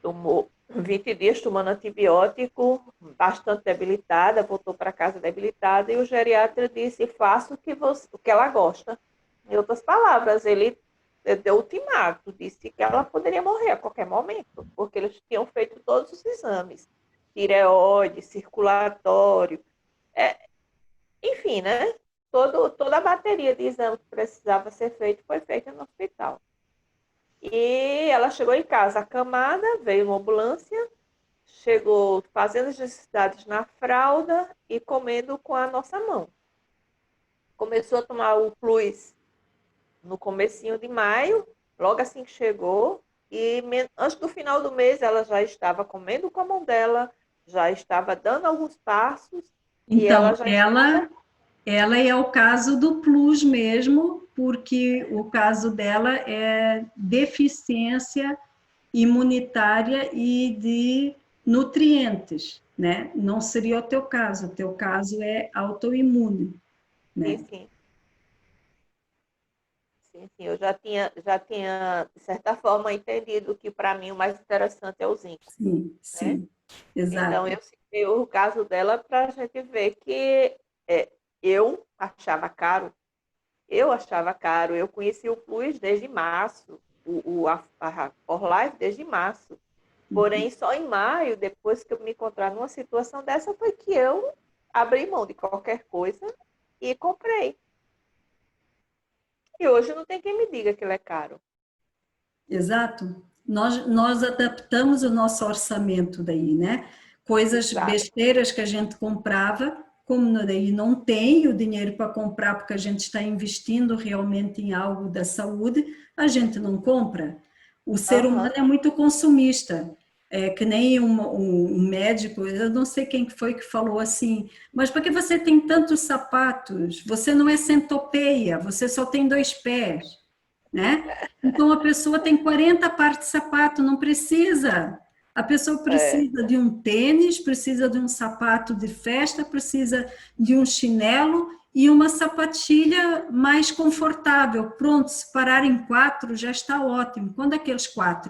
tomou 20 dias tomando antibiótico, bastante debilitada, voltou para casa debilitada, e o geriatra disse, faça o que ela gosta. Em outras palavras, ele deu ultimato, disse que ela poderia morrer a qualquer momento, porque eles tinham feito todos os exames, tireoide, circulatório, enfim, né? Toda a bateria de exames que precisava ser feito foi feita no hospital. E ela chegou em casa acamada, veio uma ambulância, chegou fazendo as necessidades na fralda e comendo com a nossa mão. Começou a tomar o Plus no comecinho de maio, logo assim que chegou, e antes do final do mês ela já estava comendo com a mão dela, já estava dando alguns passos, Então, e ela já estava... ela é o caso do Plus mesmo, porque o caso dela é deficiência imunitária e de nutrientes, né? Não seria o teu caso é autoimune, né? Sim. Sim, eu já tinha, de certa forma, entendido que, para mim, o mais interessante é o zinco. Sim, sim, Né? exato. Então, eu citei o caso dela para a gente ver que eu achava caro. Eu conheci o Plus desde março, a For Life desde março. Porém, só em maio, depois que eu me encontrar numa situação dessa, foi que eu abri mão de qualquer coisa e comprei. E hoje não tem quem me diga que ele é caro. Exato. Nós adaptamos o nosso orçamento daí, né? Coisas Exato. besteiras que a gente comprava, como daí não tem o dinheiro para comprar porque a gente está investindo realmente em algo da saúde, a gente não compra. O ser humano é muito consumista. É que nem um médico, eu não sei quem foi que falou assim, mas por que você tem tantos sapatos? Você não é centopeia, você só tem 2 pés. Né? Então a pessoa tem 40 pares de sapato, não precisa. A pessoa precisa de um tênis, precisa de um sapato de festa, precisa de um chinelo e uma sapatilha mais confortável. Pronto, se parar em 4 já está ótimo. Quando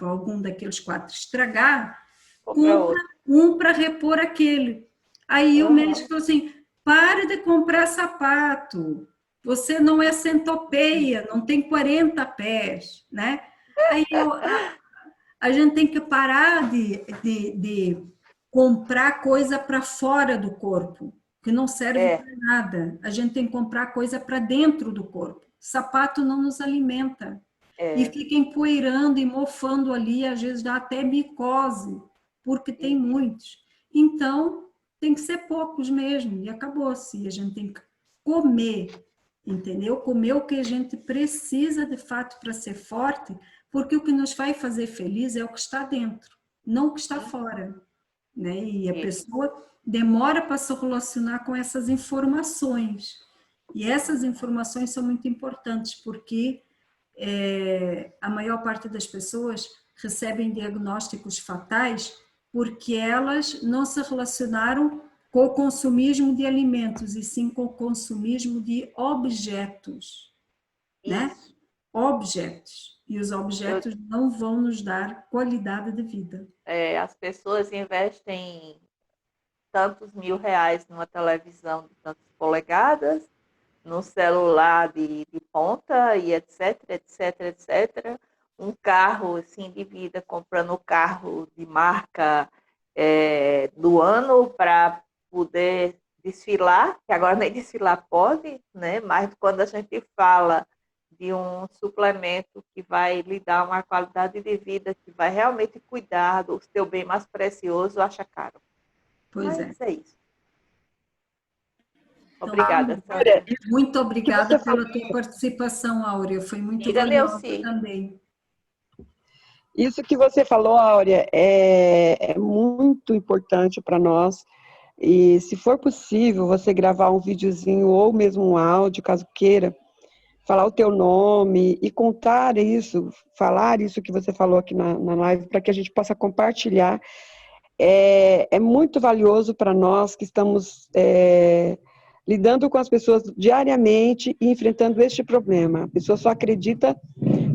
algum daqueles 4 estragar, compra um para repor aquele. Aí o médico falou assim, pare de comprar sapato. Você não é centopeia, não tem 40 pés, né? Aí a gente tem que parar de comprar coisa para fora do corpo, que não serve para nada. A gente tem que comprar coisa para dentro do corpo. Sapato não nos alimenta. E fica empoeirando e mofando ali, às vezes dá até micose, porque tem muitos. Então, tem que ser poucos mesmo, e acabou-se. A gente tem que comer entendeu? Comer o que a gente precisa de fato para ser forte, porque o que nos vai fazer feliz é o que está dentro, não o que está fora, né? E a pessoa demora para se relacionar com essas informações. E essas informações são muito importantes, porque a maior parte das pessoas recebem diagnósticos fatais porque elas não se relacionaram com o consumismo de alimentos, e sim com o consumismo de objetos, né? Objetos. E os objetos não vão nos dar qualidade de vida. As pessoas investem tantos R$ 1.000 numa televisão de tantas polegadas, num celular de ponta e etc, etc, etc. Um carro assim de vida, comprando o carro de marca do ano para poder desfilar, que agora nem desfilar pode, né? Mas quando a gente fala de um suplemento que vai lhe dar uma qualidade de vida, que vai realmente cuidar do seu bem mais precioso, acha caro. Pois Mas é isso. Obrigada, Então, Sandra. muito obrigada pela tua participação, Áurea. Foi muito valiosa também. Isso que você falou, Áurea, é muito importante para nós. E se for possível, você gravar um videozinho ou mesmo um áudio, caso queira, falar o teu nome e contar isso, falar isso que você falou aqui na live, para que a gente possa compartilhar. É muito valioso para nós que estamos lidando com as pessoas diariamente e enfrentando este problema. A pessoa só acredita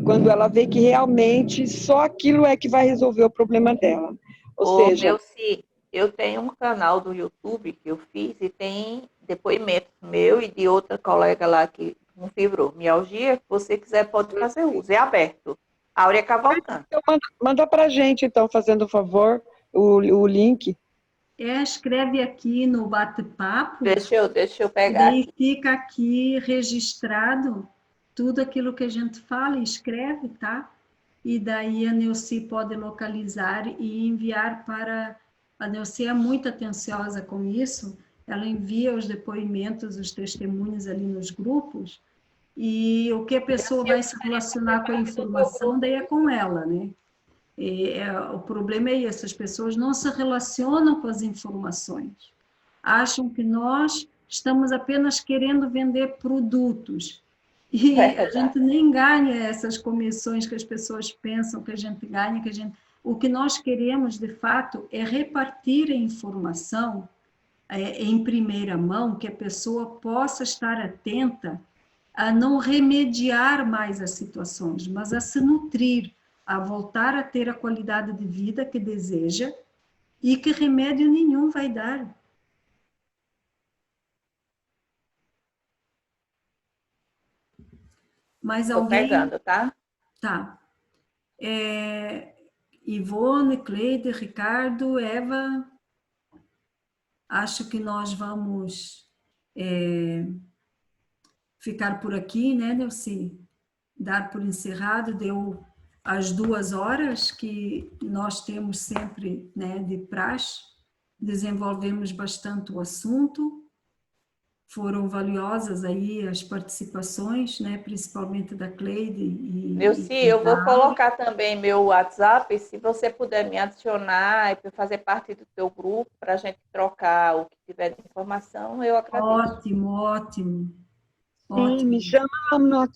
quando ela vê que realmente só aquilo é que vai resolver o problema dela. Ou seja... Neuci, eu tenho um canal do YouTube que eu fiz e tem depoimentos meu e de outra colega lá que com fibromialgia, que você quiser pode fazer uso, é aberto. Áurea Cavalcante. Então, manda para a gente, então, fazendo o favor, o link. Escreve aqui no bate-papo. Deixa eu pegar. E fica aqui registrado tudo aquilo que a gente fala e escreve, tá? E daí a Neuci pode localizar e enviar para... A Neuci é muito atenciosa com isso, ela envia os depoimentos, os testemunhos ali nos grupos, e o que a pessoa vai se relacionar com a informação, daí é com ela, né? O problema é esse, as pessoas não se relacionam com as informações, acham que nós estamos apenas querendo vender produtos, e a gente nem ganha essas comissões que as pessoas pensam que a gente ganha, o que nós queremos, de fato, é repartir a informação em primeira mão, que a pessoa possa estar atenta a não remediar mais as situações, mas a se nutrir, a voltar a ter a qualidade de vida que deseja e que remédio nenhum vai dar. Mais alguém? Estou pegando, tá? Tá. Ivone, Cleide, Ricardo, Eva, acho que nós vamos ficar por aqui, né, Neuci? Dar por encerrado, deu as 2 horas que nós temos sempre, né, de praxe, desenvolvemos bastante o assunto, foram valiosas aí as participações, né, principalmente da Cleide Neuci, eu vou colocar também meu WhatsApp, se você puder me adicionar e fazer parte do teu grupo, para a gente trocar o que tiver de informação, eu agradeço. Ótimo, ótimo. Sim, Ótimo. me chama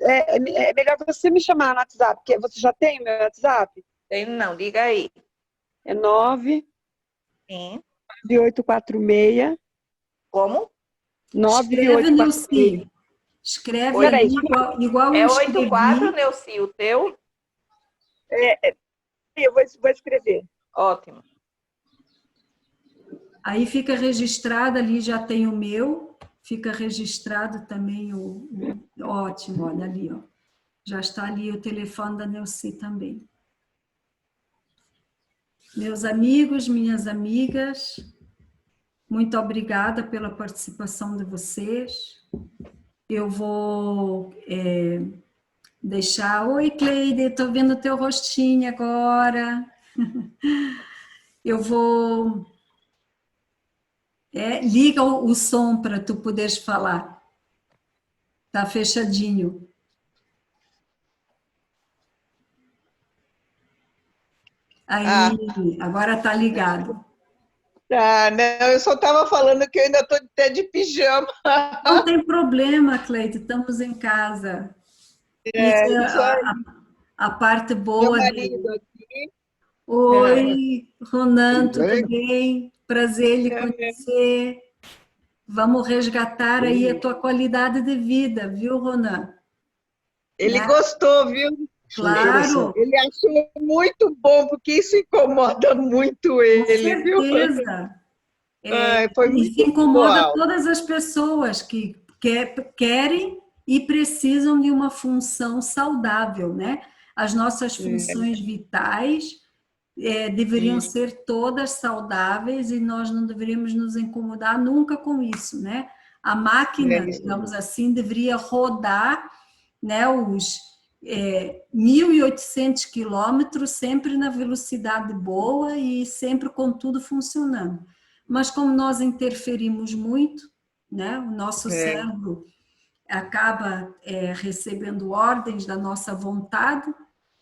é melhor você me chamar no WhatsApp, porque você já tem o meu WhatsApp? Tenho não, diga aí. É 9 Sim. 9846. Como? 9846. Escreve aí, igual eu escrevi. 84, Neuci, o teu? Eu vou escrever. Ótimo. Aí fica registrado ali, já tem o meu, fica registrado também ótimo, olha ali, ó. Já está ali o telefone da Neuci também. Meus amigos, minhas amigas, muito obrigada pela participação de vocês. Eu vou deixar... Oi, Cleide, estou vendo o teu rostinho agora. Eu vou... liga o som para tu poderes falar. Tá fechadinho. Aí, agora tá ligado. Ah, não, eu só estava falando que eu ainda estou até de pijama. Não tem problema, Cleide, estamos em casa. Isso É, é isso aí. a parte Meu boa marido dele. aqui. Oi, Ronan, Tudo bem? tudo bem? Prazer lhe conhecer. Vamos resgatar aí a tua qualidade de vida, viu, Ronan? Ele Né? gostou, viu? Claro, Ele achou muito bom, porque isso incomoda muito com ele, viu? certeza. Ai, foi Isso muito incomoda boa. todas as pessoas que querem e precisam de uma função saudável, né? As nossas funções vitais deveriam ser todas saudáveis e nós não deveríamos nos incomodar nunca com isso, né? A máquina, digamos assim, deveria rodar, né, os 1.800 quilômetros sempre na velocidade boa e sempre com tudo funcionando. Mas como nós interferimos muito, né, o nosso cérebro acaba recebendo ordens da nossa vontade,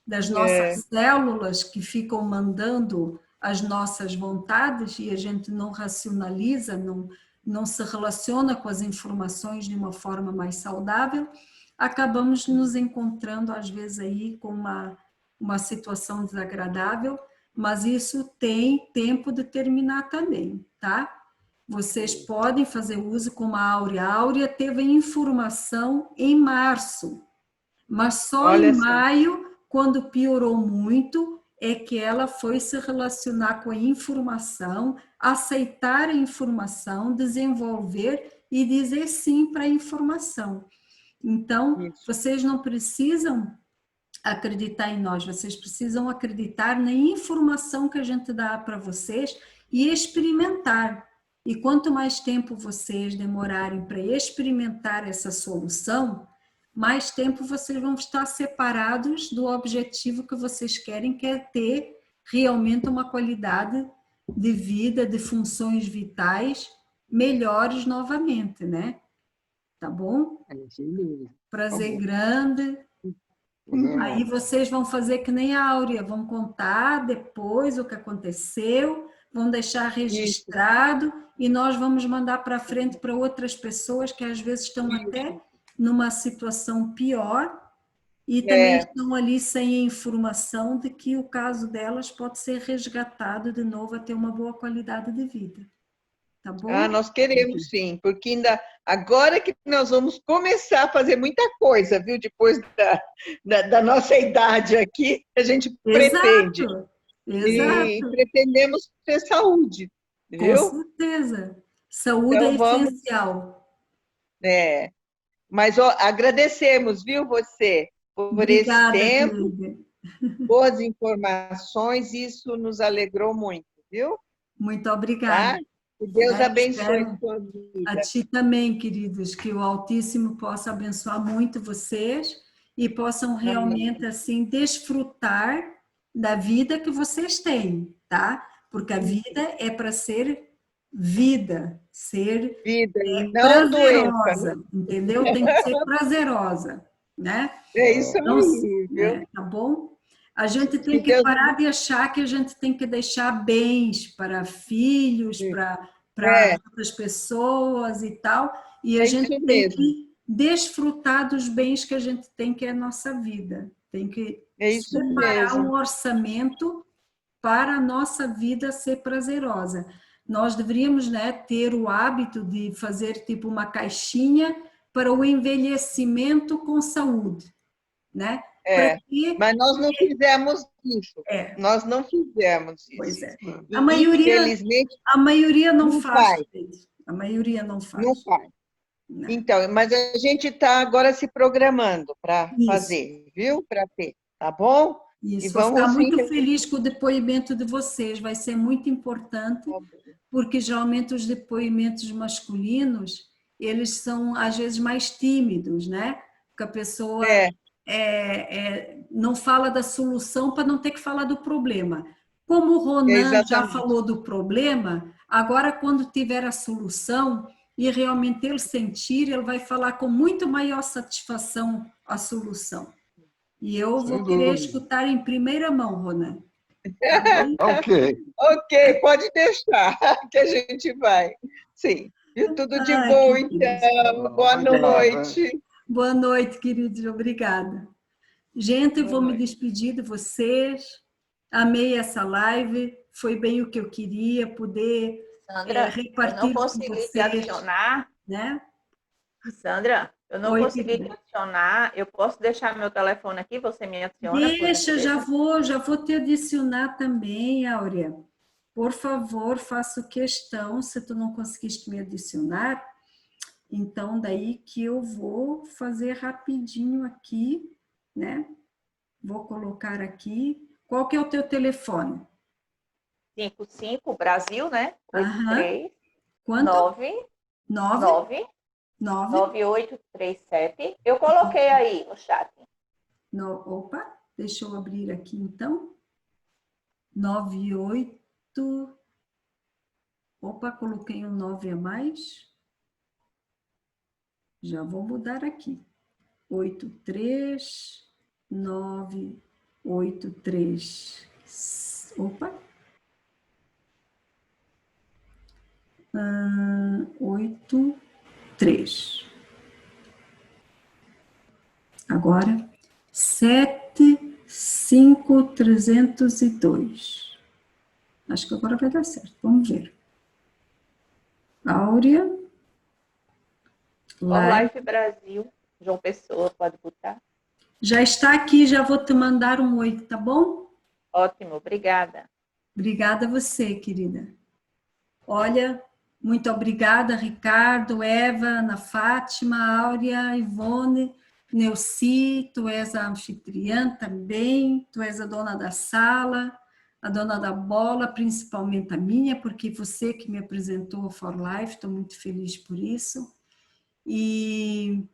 das nossas células que ficam mandando as nossas vontades e a gente não racionaliza, não se relaciona com as informações de uma forma mais saudável, acabamos nos encontrando às vezes aí com uma situação desagradável, mas isso tem tempo de terminar também, tá? Vocês podem fazer uso como a Áurea. A Áurea teve informação em março, mas só Olha em só. maio, quando piorou muito, é que ela foi se relacionar com a informação, aceitar a informação, desenvolver e dizer sim para a informação. Então, vocês não precisam acreditar em nós, vocês precisam acreditar na informação que a gente dá para vocês e experimentar. E quanto mais tempo vocês demorarem para experimentar essa solução, mais tempo vocês vão estar separados do objetivo que vocês querem, que é ter realmente uma qualidade de vida, de funções vitais melhores novamente, né? Tá bom? Prazer grande. Aí vocês vão fazer que nem a Áurea, vão contar depois o que aconteceu, vão deixar registrado e nós vamos mandar para frente para outras pessoas que às vezes estão até numa situação pior e também estão ali sem a informação de que o caso delas pode ser resgatado de novo a ter uma boa qualidade de vida. Tá bom? Ah, nós queremos sim, porque ainda agora que nós vamos começar a fazer muita coisa, viu? Depois da nossa idade aqui, a gente pretende. Exato. E pretendemos ter saúde, viu? Com certeza. Saúde então, é vamos, essencial. Mas ó, agradecemos, viu, você, por Obrigada, esse tempo, Cleide. boas informações, isso nos alegrou muito, viu? Muito obrigada. Tá? Que Deus abençoe Espero a sua vida. a ti também, queridos, que o Altíssimo possa abençoar muito vocês e possam realmente assim desfrutar da vida que vocês têm, tá? Porque a vida é para ser vida, ser Vida, e não prazerosa, doença. entendeu? Tem que ser prazerosa, né? É isso Não, aí, viu? tá bom? A gente tem que parar de achar que a gente tem que deixar bens para filhos, para outras pessoas e tal, e a gente tem que desfrutar dos bens que a gente tem, que é a nossa vida. Tem que separar um orçamento para a nossa vida ser prazerosa. Nós deveríamos, né, ter o hábito de fazer tipo uma caixinha para o envelhecimento com saúde, né? Mas nós não fizemos isso. Nós não fizemos isso. Pois é. Infelizmente, a maioria não faz. A maioria não faz. Não faz. Não. Então, mas a gente está agora se programando para fazer, viu? Para ter, tá bom? Isso, vou ficar muito feliz com o depoimento de vocês, vai ser muito importante, porque geralmente os depoimentos masculinos, eles são às vezes mais tímidos, né? Porque a pessoa não fala da solução para não ter que falar do problema. Como o Ronan já falou do problema, agora quando tiver a solução, e realmente ele sentir, ele vai falar com muito maior satisfação a solução. E eu Sem vou querer dúvida. escutar em primeira mão, Ronan. Ok. Ok, pode deixar que a gente vai. Sim. E tudo de Ai, bom, que bênção. então. Boa Obrigado. noite. Boa noite, queridos. Obrigada. Gente, eu Boa vou me noite. despedir de vocês. Amei essa live. Foi bem o que eu queria, poder Sandra, eu repartir não com consegui te vocês, adicionar. né? Sandra, eu não Oi, consegui te querida. adicionar. Eu posso deixar meu telefone aqui? Você me adiciona, por Deixa, gentileza? já vou te adicionar também, Áurea. Por favor, faço questão, se tu não conseguiste me adicionar, então daí que eu vou fazer rapidinho aqui, né? Vou colocar aqui. Qual que é o teu telefone? 55, Brasil, né? Aham. 83 Quanto? 9 9? 9 9? 9837. Eu coloquei aí no chat. Opa, deixa eu abrir aqui então. 98. Opa, coloquei um 9 a mais. Já vou mudar aqui. 83983. Opa. 83. Agora, 75302. Acho que agora vai dar certo. Vamos ver. Áurea. Life Brasil. João Pessoa, pode botar. Já está aqui, já vou te mandar um oi, tá bom? Ótimo, obrigada. Obrigada a você, querida. Olha, muito obrigada, Ricardo, Eva, Ana Fátima, Áurea, Ivone, Neuci, tu és a anfitriã também, tu és a dona da sala, a dona da bola, principalmente a minha, porque você que me apresentou a For Life, estou muito feliz por isso. E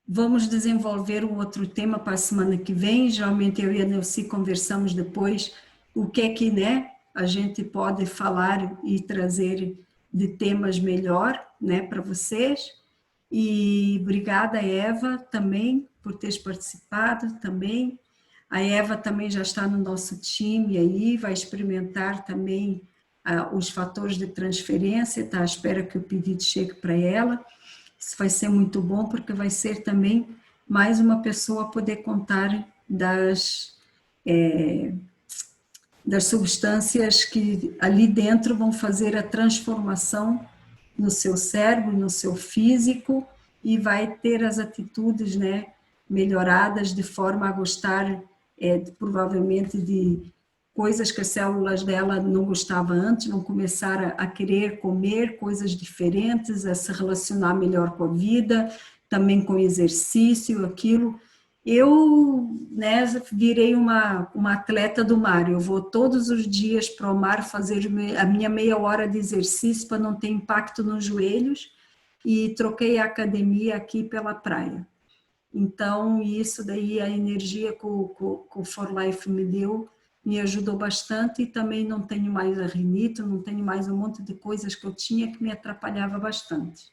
vamos desenvolver um outro tema para a semana que vem. Geralmente eu e a Neuci conversamos depois o que é que, né, a gente pode falar e trazer de temas melhor, né, para vocês. E obrigada, Eva, também, por teres participado também. A Eva também já está no nosso time aí, vai experimentar também os fatores de transferência, está à espera que o pedido chegue para ela. Isso vai ser muito bom, porque vai ser também mais uma pessoa a poder contar das substâncias que ali dentro vão fazer a transformação no seu cérebro, no seu físico, e vai ter as atitudes, né, melhoradas de forma a gostar, provavelmente, de coisas que as células dela não gostavam antes, vão começar a querer comer coisas diferentes, a se relacionar melhor com a vida, também com exercício, aquilo. Eu, né, virei uma atleta do mar, eu vou todos os dias para o mar fazer a minha meia hora de exercício para não ter impacto nos joelhos, e troquei a academia aqui pela praia. Então, isso daí, a energia que o For Life me deu, me ajudou bastante, e também não tenho mais a rinite, não tenho mais um monte de coisas que eu tinha que me atrapalhava bastante.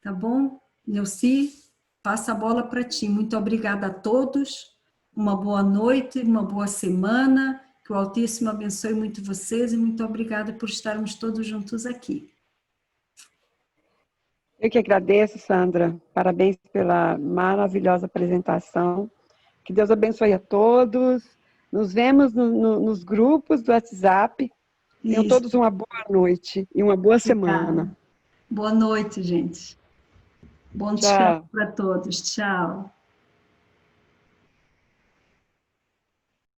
Tá bom? Neuci, passa a bola para ti. Muito obrigada a todos, uma boa noite, uma boa semana, que o Altíssimo abençoe muito vocês, e muito obrigada por estarmos todos juntos aqui. Eu que agradeço, Sandra. Parabéns pela maravilhosa apresentação. Que Deus abençoe a todos. Nos vemos nos grupos do WhatsApp. Tenham Isso. todos uma boa noite e uma boa semana. Boa noite, gente. Bom descanso para todos. Tchau.